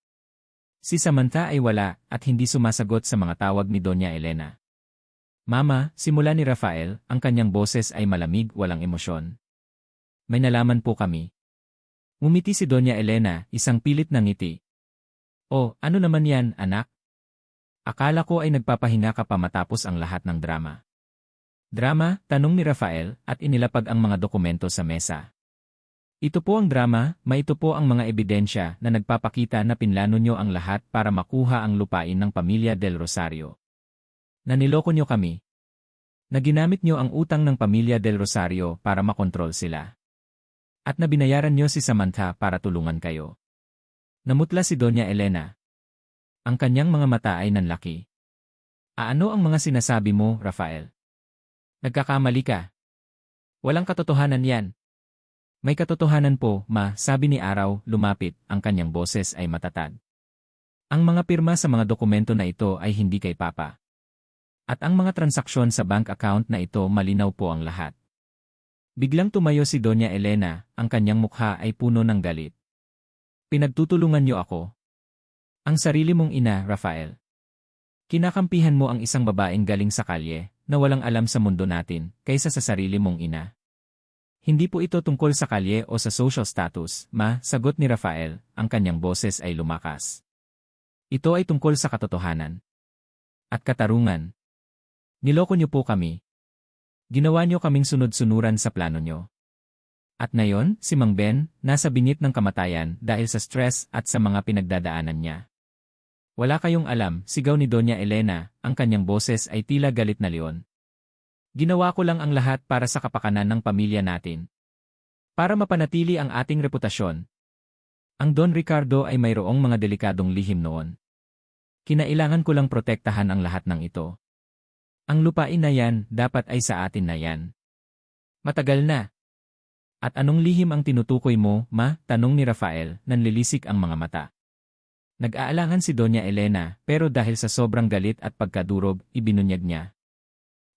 Si Samantha ay wala at hindi sumasagot sa mga tawag ni Doña Elena. Mama, simula ni Rafael, ang kanyang boses ay malamig, walang emosyon. May nalaman po kami. Ngumiti si Doña Elena, isang pilit na ngiti. Oh, ano naman yan, anak? Akala ko ay nagpapahinga ka pa matapos ang lahat ng drama. Drama? Tanong ni Rafael at inilapag ang mga dokumento sa mesa. Ito po ang drama, ito po ang mga ebidensya na nagpapakita na pinlano nyo ang lahat para makuha ang lupain ng pamilya Del Rosario. Naniloko nyo kami. Naginamit nyo ang utang ng pamilya Del Rosario para makontrol sila. At nabinayaran nyo si Samantha para tulungan kayo. Namutla si Doña Elena. Ang kanyang mga mata ay nanlaki. Ano ang mga sinasabi mo, Rafael? Nagkakamali ka. Walang katotohanan yan. May katotohanan po, ma, sabi ni Araw, lumapit, ang kanyang boses ay matatag. Ang mga pirma sa mga dokumento na ito ay hindi kay Papa. At ang mga transaksyon sa bank account na ito malinaw po ang lahat. Biglang tumayo si Doña Elena, ang kanyang mukha ay puno ng galit. Pinagtutulungan niyo ako. Ang sarili mong ina, Rafael. Kinakampihan mo ang isang babaeng galing sa kalye, na walang alam sa mundo natin, kaysa sa sarili mong ina. Hindi po ito tungkol sa kalye o sa social status, ma, sagot ni Rafael, ang kanyang boses ay lumakas. Ito ay tungkol sa katotohanan. At katarungan. Niloko niyo po kami. Ginawa niyo kaming sunod-sunuran sa plano niyo. At ngayon, si Mang Ben, nasa bingit ng kamatayan dahil sa stress at sa mga pinagdadaanan niya. Wala kayong alam, sigaw ni Doña Elena, ang kanyang boses ay tila galit na leon. Ginawa ko lang ang lahat para sa kapakanan ng pamilya natin. Para mapanatili ang ating reputasyon. Ang Don Ricardo ay mayroong mga delikadong lihim noon. Kinailangan ko lang protektahan ang lahat ng ito. Ang lupain na yan, dapat ay sa atin na yan. Matagal na. At anong lihim ang tinutukoy mo, ma? Tanong ni Rafael, nanlilisik ang mga mata. Nag-aalangan si Doña Elena, pero dahil sa sobrang galit at pagkadurog, ibinunyag niya.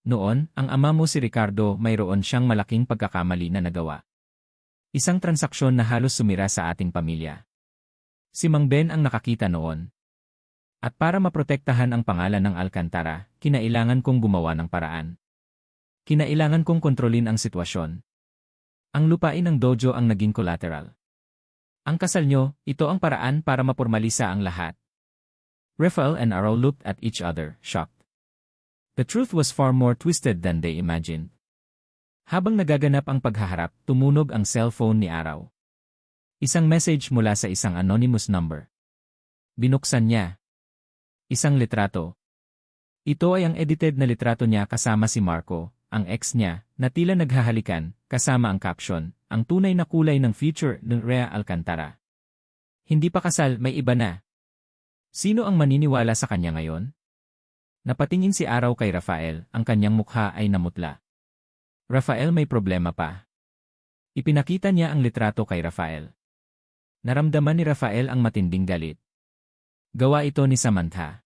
Noon, ang ama mo si Ricardo mayroon siyang malaking pagkakamali na nagawa. Isang transaksyon na halos sumira sa ating pamilya. Si Mang Ben ang nakakita noon. At para maprotektahan ang pangalan ng Alcantara, kinailangan kong gumawa ng paraan. Kinailangan kong kontrolin ang sitwasyon. Ang lupain ng dojo ang naging collateral. Ang kasal nyo, ito ang paraan para mapurmalisa ang lahat. Rafael and Araw looked at each other, shocked. The truth was far more twisted than they imagined. Habang nagaganap ang paghaharap, tumunog ang cellphone ni Araw. Isang message mula sa isang anonymous number. Binuksan niya. Isang litrato. Ito ay ang edited na litrato niya kasama si Marco, ang ex niya, na tila naghahalikan, kasama ang caption, ang tunay na kulay ng future ng Rhea Alcantara. Hindi pa kasal, may iba na. Sino ang maniniwala sa kanya ngayon? Napatingin si Araw kay Rafael, ang kanyang mukha ay namutla. Rafael, may problema pa. Ipinakita niya ang litrato kay Rafael. Naramdaman ni Rafael ang matinding galit. Gawa ito ni Samantha.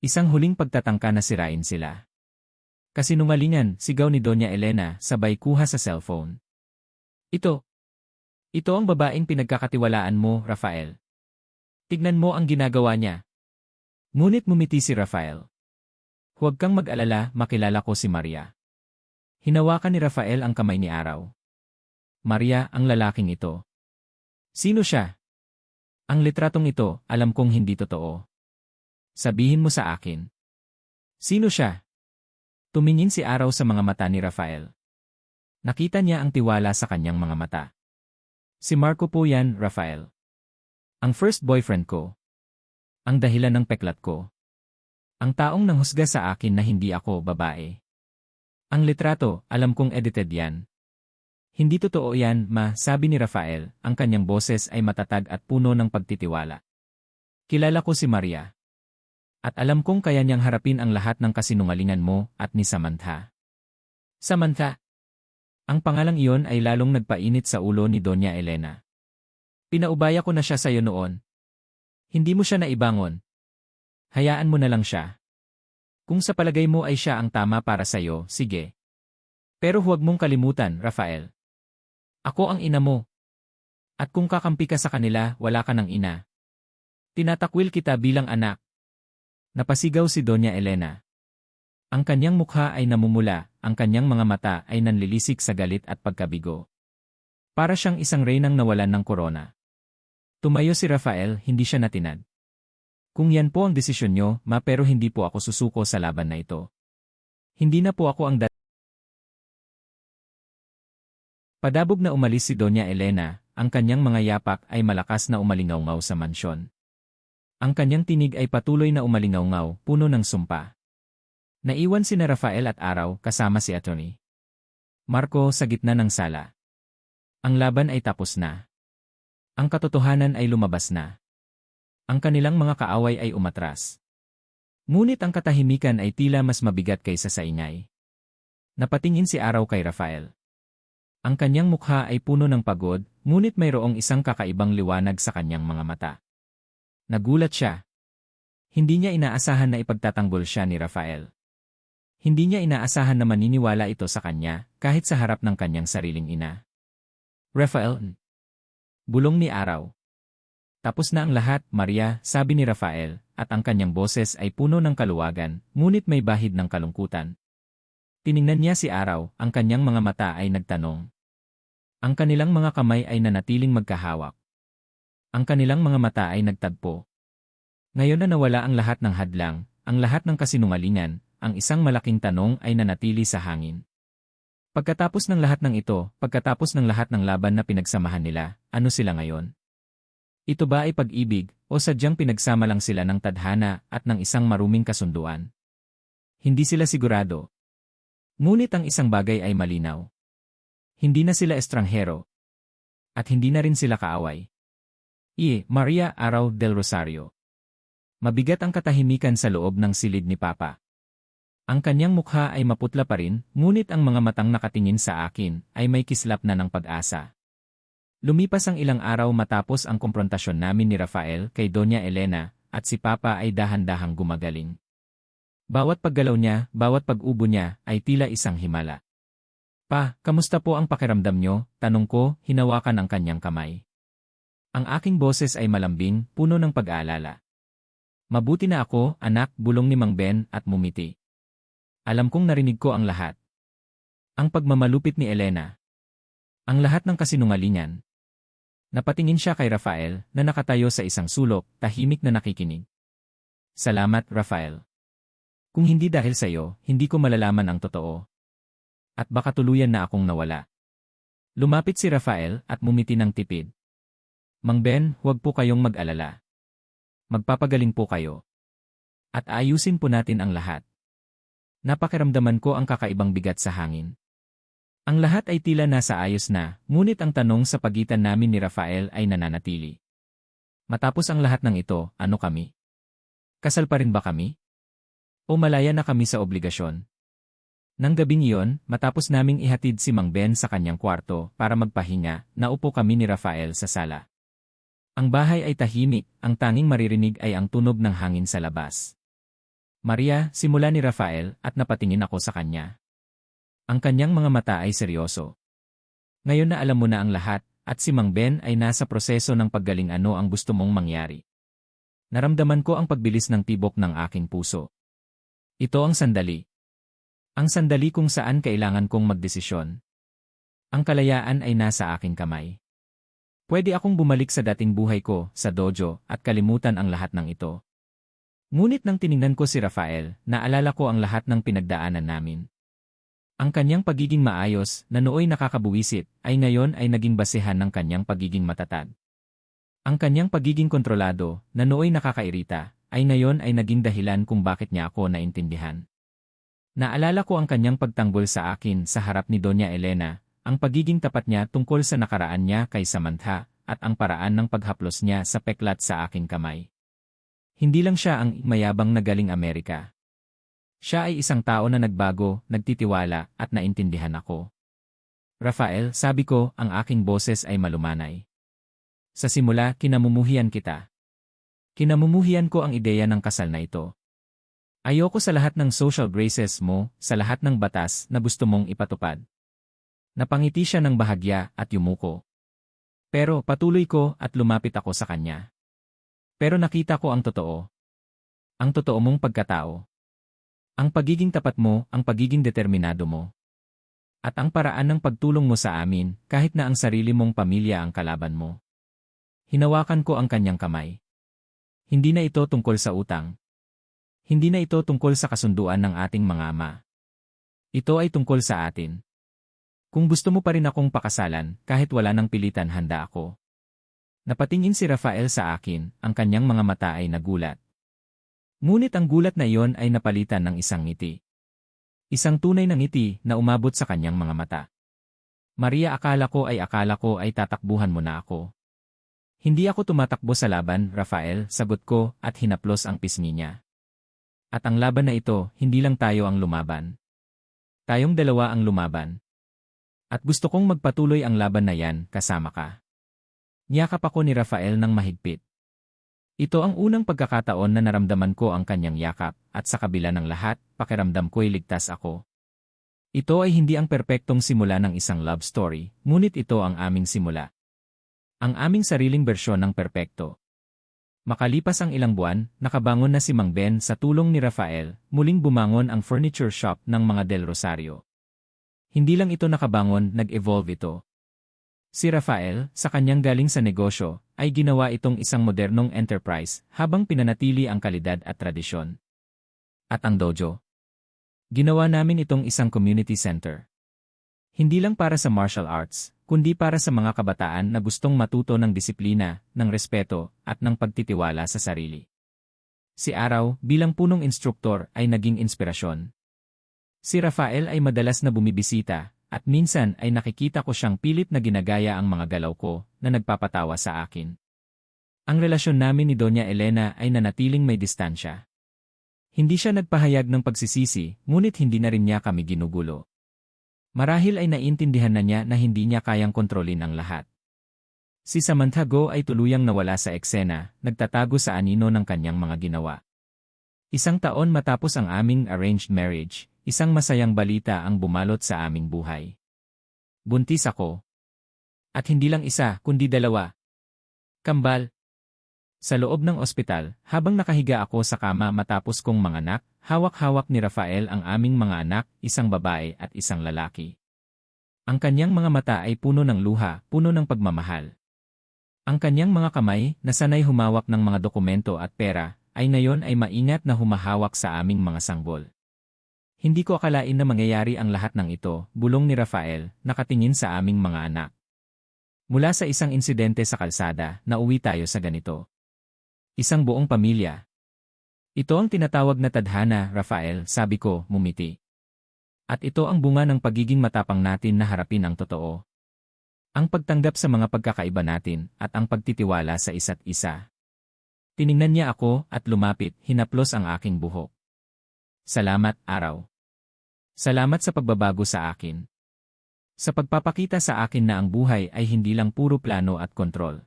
Isang huling pagtatangka na sirain sila. Kasinungalingan, sigaw ni Doña Elena, sabay kuha sa cellphone. Ito ang babaeng pinagkakatiwalaan mo, Rafael. Tignan mo ang ginagawa niya. Ngunit ngumiti si Rafael. Huwag kang mag-alala, makilala ko si Maria. Hinawakan ni Rafael ang kamay ni Araw. Maria, ang lalaking ito. Sino siya? Ang litratong ito, alam kong hindi totoo. Sabihin mo sa akin. Sino siya? Tumingin si Araw sa mga mata ni Rafael. Nakita niya ang tiwala sa kanyang mga mata. Si Marco po yan, Rafael. Ang first boyfriend ko. Ang dahilan ng peklat ko. Ang taong nanghusga sa akin na hindi ako babae. Ang litrato, alam kong edited yan. Hindi totoo yan, ma, sabi ni Rafael, ang kanyang boses ay matatag at puno ng pagtitiwala. Kilala ko si Maria. At alam kong kaya niyang harapin ang lahat ng kasinungalingan mo at ni Samantha. Samantha. Ang pangalang iyon ay lalong nagpainit sa ulo ni Doña Elena. Pinaubaya ko na siya sa'yo noon. Hindi mo siya naibangon. Hayaan mo na lang siya. Kung sa palagay mo ay siya ang tama para sa'yo, sige. Pero huwag mong kalimutan, Rafael. Ako ang ina mo. At kung kakampi ka sa kanila, wala ka ng ina. Tinatakwil kita bilang anak. Napasigaw si Doña Elena. Ang kanyang mukha ay namumula, ang kanyang mga mata ay nanlilisik sa galit at pagkabigo. Para siyang isang reynang nawalan ng korona. Tumayo si Rafael, hindi siya natinag. Kung yan po ang desisyon nyo, ma, pero hindi po ako susuko sa laban na ito. Hindi na po ako ang Padabog na umalis si Doña Elena, ang kanyang mga yapak ay malakas na umalingaw-ngaw sa mansyon. Ang kanyang tinig ay patuloy na umalingaw-ngaw, puno ng sumpa. Naiwan sina Rafael at Araw kasama si Atty. Marco sa gitna ng sala. Ang laban ay tapos na. Ang katotohanan ay lumabas na. Ang kanilang mga kaaway ay umatras. Ngunit ang katahimikan ay tila mas mabigat kaysa sa ingay. Napatingin si Araw kay Rafael. Ang kanyang mukha ay puno ng pagod, ngunit mayroong isang kakaibang liwanag sa kanyang mga mata. Nagulat siya. Hindi niya inaasahan na ipagtatanggol siya ni Rafael. Hindi niya inaasahan na maniniwala ito sa kanya, kahit sa harap ng kanyang sariling ina. Rafael. Bulong ni Araw. Tapos na ang lahat, Maria, sabi ni Rafael, at ang kanyang boses ay puno ng kaluwagan, ngunit may bahid ng kalungkutan. Tiningnan niya si Araw, ang kanyang mga mata ay nagtanong. Ang kanilang mga kamay ay nanatiling magkahawak. Ang kanilang mga mata ay nagtagpo. Ngayon na nawala ang lahat ng hadlang, ang lahat ng kasinungalingan, ang isang malaking tanong ay nanatili sa hangin. Pagkatapos ng lahat ng ito, pagkatapos ng lahat ng laban na pinagsamahan nila, ano sila ngayon? Ito ba ay pag-ibig, o sadyang pinagsama lang sila ng tadhana at ng isang maruming kasunduan? Hindi sila sigurado. Ngunit ang isang bagay ay malinaw. Hindi na sila estranghero. At hindi na rin sila kaaway. Maria Araw del Rosario. Mabigat ang katahimikan sa loob ng silid ni Papa. Ang kanyang mukha ay maputla pa rin, ngunit ang mga matang nakatingin sa akin ay may kislap na ng pag-asa. Lumipas ang ilang araw matapos ang komprontasyon namin ni Rafael kay Doña Elena, at si Papa ay dahan-dahang gumagaling. Bawat paggalaw niya, bawat pag-ubo niya, ay tila isang himala. Pa, kamusta po ang pakiramdam niyo? Tanong ko, hinawakan ang kanyang kamay. Ang aking boses ay malambing, puno ng pag-aalala. Mabuti na ako, anak, bulong ni Mang Ben, at mumiti. Alam kong narinig ko ang lahat. Ang pagmamalupit ni Elena. Ang lahat ng kasinungalingan. Napatingin siya kay Rafael, na nakatayo sa isang sulok, tahimik na nakikinig. Salamat, Rafael. Kung hindi dahil sa'yo, hindi ko malalaman ang totoo. At baka tuluyan na akong nawala. Lumapit si Rafael at mumiti ng tipid. Mang Ben, huwag po kayong mag-alala. Magpapagaling po kayo. At ayusin po natin ang lahat. Napakiramdaman ko ang kakaibang bigat sa hangin. Ang lahat ay tila nasa ayos na, ngunit ang tanong sa pagitan namin ni Rafael ay nananatili. Matapos ang lahat ng ito, ano kami? Kasal pa rin ba kami? O malaya na kami sa obligasyon. Nang gabing iyon, matapos naming ihatid si Mang Ben sa kanyang kwarto para magpahinga, naupo kami ni Rafael sa sala. Ang bahay ay tahimik, ang tanging maririnig ay ang tunog ng hangin sa labas. Maria, simula ni Rafael at napatingin ako sa kanya. Ang kanyang mga mata ay seryoso. Ngayon na alam mo na ang lahat, at si Mang Ben ay nasa proseso ng paggaling ano ang gusto mong mangyari. Naramdaman ko ang pagbilis ng tibok ng aking puso. Ito ang sandali. Ang sandali kung saan kailangan kong magdesisyon. Ang kalayaan ay nasa aking kamay. Pwede akong bumalik sa dating buhay ko, sa dojo, at kalimutan ang lahat ng ito. Ngunit nang tiningnan ko si Rafael, naalala ko ang lahat ng pinagdaanan namin. Ang kanyang pagiging maayos, na nooy nakakabuwisit, ay ngayon ay naging basehan ng kanyang pagiging matatag. Ang kanyang pagiging kontrolado, na nooy nakakairita, ay ngayon ay naging dahilan kung bakit niya ako naintindihan. Naalala ko ang kanyang pagtanggol sa akin sa harap ni Doña Elena, ang pagiging tapat niya tungkol sa nakaraan niya kay Samantha, at ang paraan ng paghaplos niya sa peklat sa aking kamay. Hindi lang siya ang mayabang na galing Amerika. Siya ay isang tao na nagbago, nagtitiwala, at naintindihan ako. Rafael, sabi ko, ang aking boses ay malumanay. Sa simula, kinamumuhian kita. Kinamumuhian ko ang ideya ng kasal na ito. Ayoko sa lahat ng social graces mo, sa lahat ng batas na gusto mong ipatupad. Napangiti siya ng bahagya at yumuko. Pero patuloy ko at lumapit ako sa kanya. Pero nakita ko ang totoo. Ang totoo mong pagkatao. Ang pagiging tapat mo, ang pagiging determinado mo. At ang paraan ng pagtulong mo sa amin, kahit na ang sarili mong pamilya ang kalaban mo. Hinawakan ko ang kanyang kamay. Hindi na ito tungkol sa utang. Hindi na ito tungkol sa kasunduan ng ating mga ama. Ito ay tungkol sa atin. Kung gusto mo pa rin akong pakasalan, kahit wala ng pilitan handa ako. Napatingin si Rafael sa akin, ang kanyang mga mata ay nagulat. Ngunit ang gulat na iyon ay napalitan ng isang ngiti. Isang tunay na ngiti na umabot sa kanyang mga mata. Maria, akala ko ay tatakbuhan mo na ako. Hindi ako tumatakbo sa laban, Rafael, sagot ko at hinaplos ang pisngi niya. At ang laban na ito, hindi lang tayo ang lumaban. Tayong dalawa ang lumaban. At gusto kong magpatuloy ang laban na yan, kasama ka. Niyakap ako ni Rafael ng mahigpit. Ito ang unang pagkakataon na naramdaman ko ang kanyang yakap, at sa kabila ng lahat, pakiramdam ko'y ligtas ako. Ito ay hindi ang perpektong simula ng isang love story, ngunit ito ang aming simula. Ang aming sariling bersyon ng perpekto. Makalipas ang ilang buwan, nakabangon na si Mang Ben sa tulong ni Rafael, muling bumangon ang furniture shop ng mga Del Rosario. Hindi lang ito nakabangon, nag-evolve ito. Si Rafael, sa kanyang galing sa negosyo, ay ginawa itong isang modernong enterprise habang pinanatili ang kalidad at tradisyon. At ang dojo. Ginawa namin itong isang community center. Hindi lang para sa martial arts, kundi para sa mga kabataan na gustong matuto ng disiplina, ng respeto, at ng pagtitiwala sa sarili. Si Araw, bilang punong instruktor, ay naging inspirasyon. Si Rafael ay madalas na bumibisita, at minsan ay nakikita ko siyang pilit na ginagaya ang mga galaw ko, na nagpapatawa sa akin. Ang relasyon namin ni Doña Elena ay nanatiling may distansya. Hindi siya nagpahayag ng pagsisisi, ngunit hindi na rin niya kami ginugulo. Marahil ay naiintindihan na niya na hindi niya kayang kontrolin ang lahat. Si Samantha Go ay tuluyang nawala sa eksena, nagtatago sa anino ng kanyang mga ginawa. Isang taon matapos ang aming arranged marriage, isang masayang balita ang bumalot sa aming buhay. Buntis ako. At hindi lang isa, kundi dalawa. Kambal. Sa loob ng ospital, habang nakahiga ako sa kama matapos kong manganak, hawak-hawak ni Rafael ang aming mga anak, isang babae at isang lalaki. Ang kanyang mga mata ay puno ng luha, puno ng pagmamahal. Ang kanyang mga kamay, na sanay humawak ng mga dokumento at pera, ay ngayon ay maingat na humahawak sa aming mga sanggol. Hindi ko akalain na mangyayari ang lahat ng ito, bulong ni Rafael, nakatingin sa aming mga anak. Mula sa isang insidente sa kalsada, nauwi tayo sa ganito. Isang buong pamilya. Ito ang tinatawag na tadhana, Rafael, sabi ko, mumiti. At ito ang bunga ng pagiging matapang natin na harapin ang totoo. Ang pagtanggap sa mga pagkakaiba natin at ang pagtitiwala sa isa't isa. Tiningnan niya ako at lumapit, hinaplos ang aking buhok. Salamat, araw. Salamat sa pagbabago sa akin. Sa pagpapakita sa akin na ang buhay ay hindi lang puro plano at kontrol.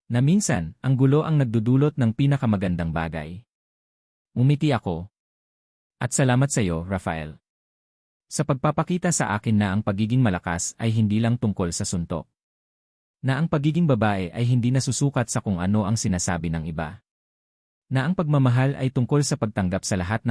Na minsan, ang gulo ang nagdudulot ng pinakamagandang bagay. Umiti ako. At salamat sa iyo, Rafael. Sa pagpapakita sa akin na ang pagiging malakas ay hindi lang tungkol sa suntok. Na ang pagiging babae ay hindi nasusukat sa kung ano ang sinasabi ng iba. Na ang pagmamahal ay tungkol sa pagtanggap sa lahat ng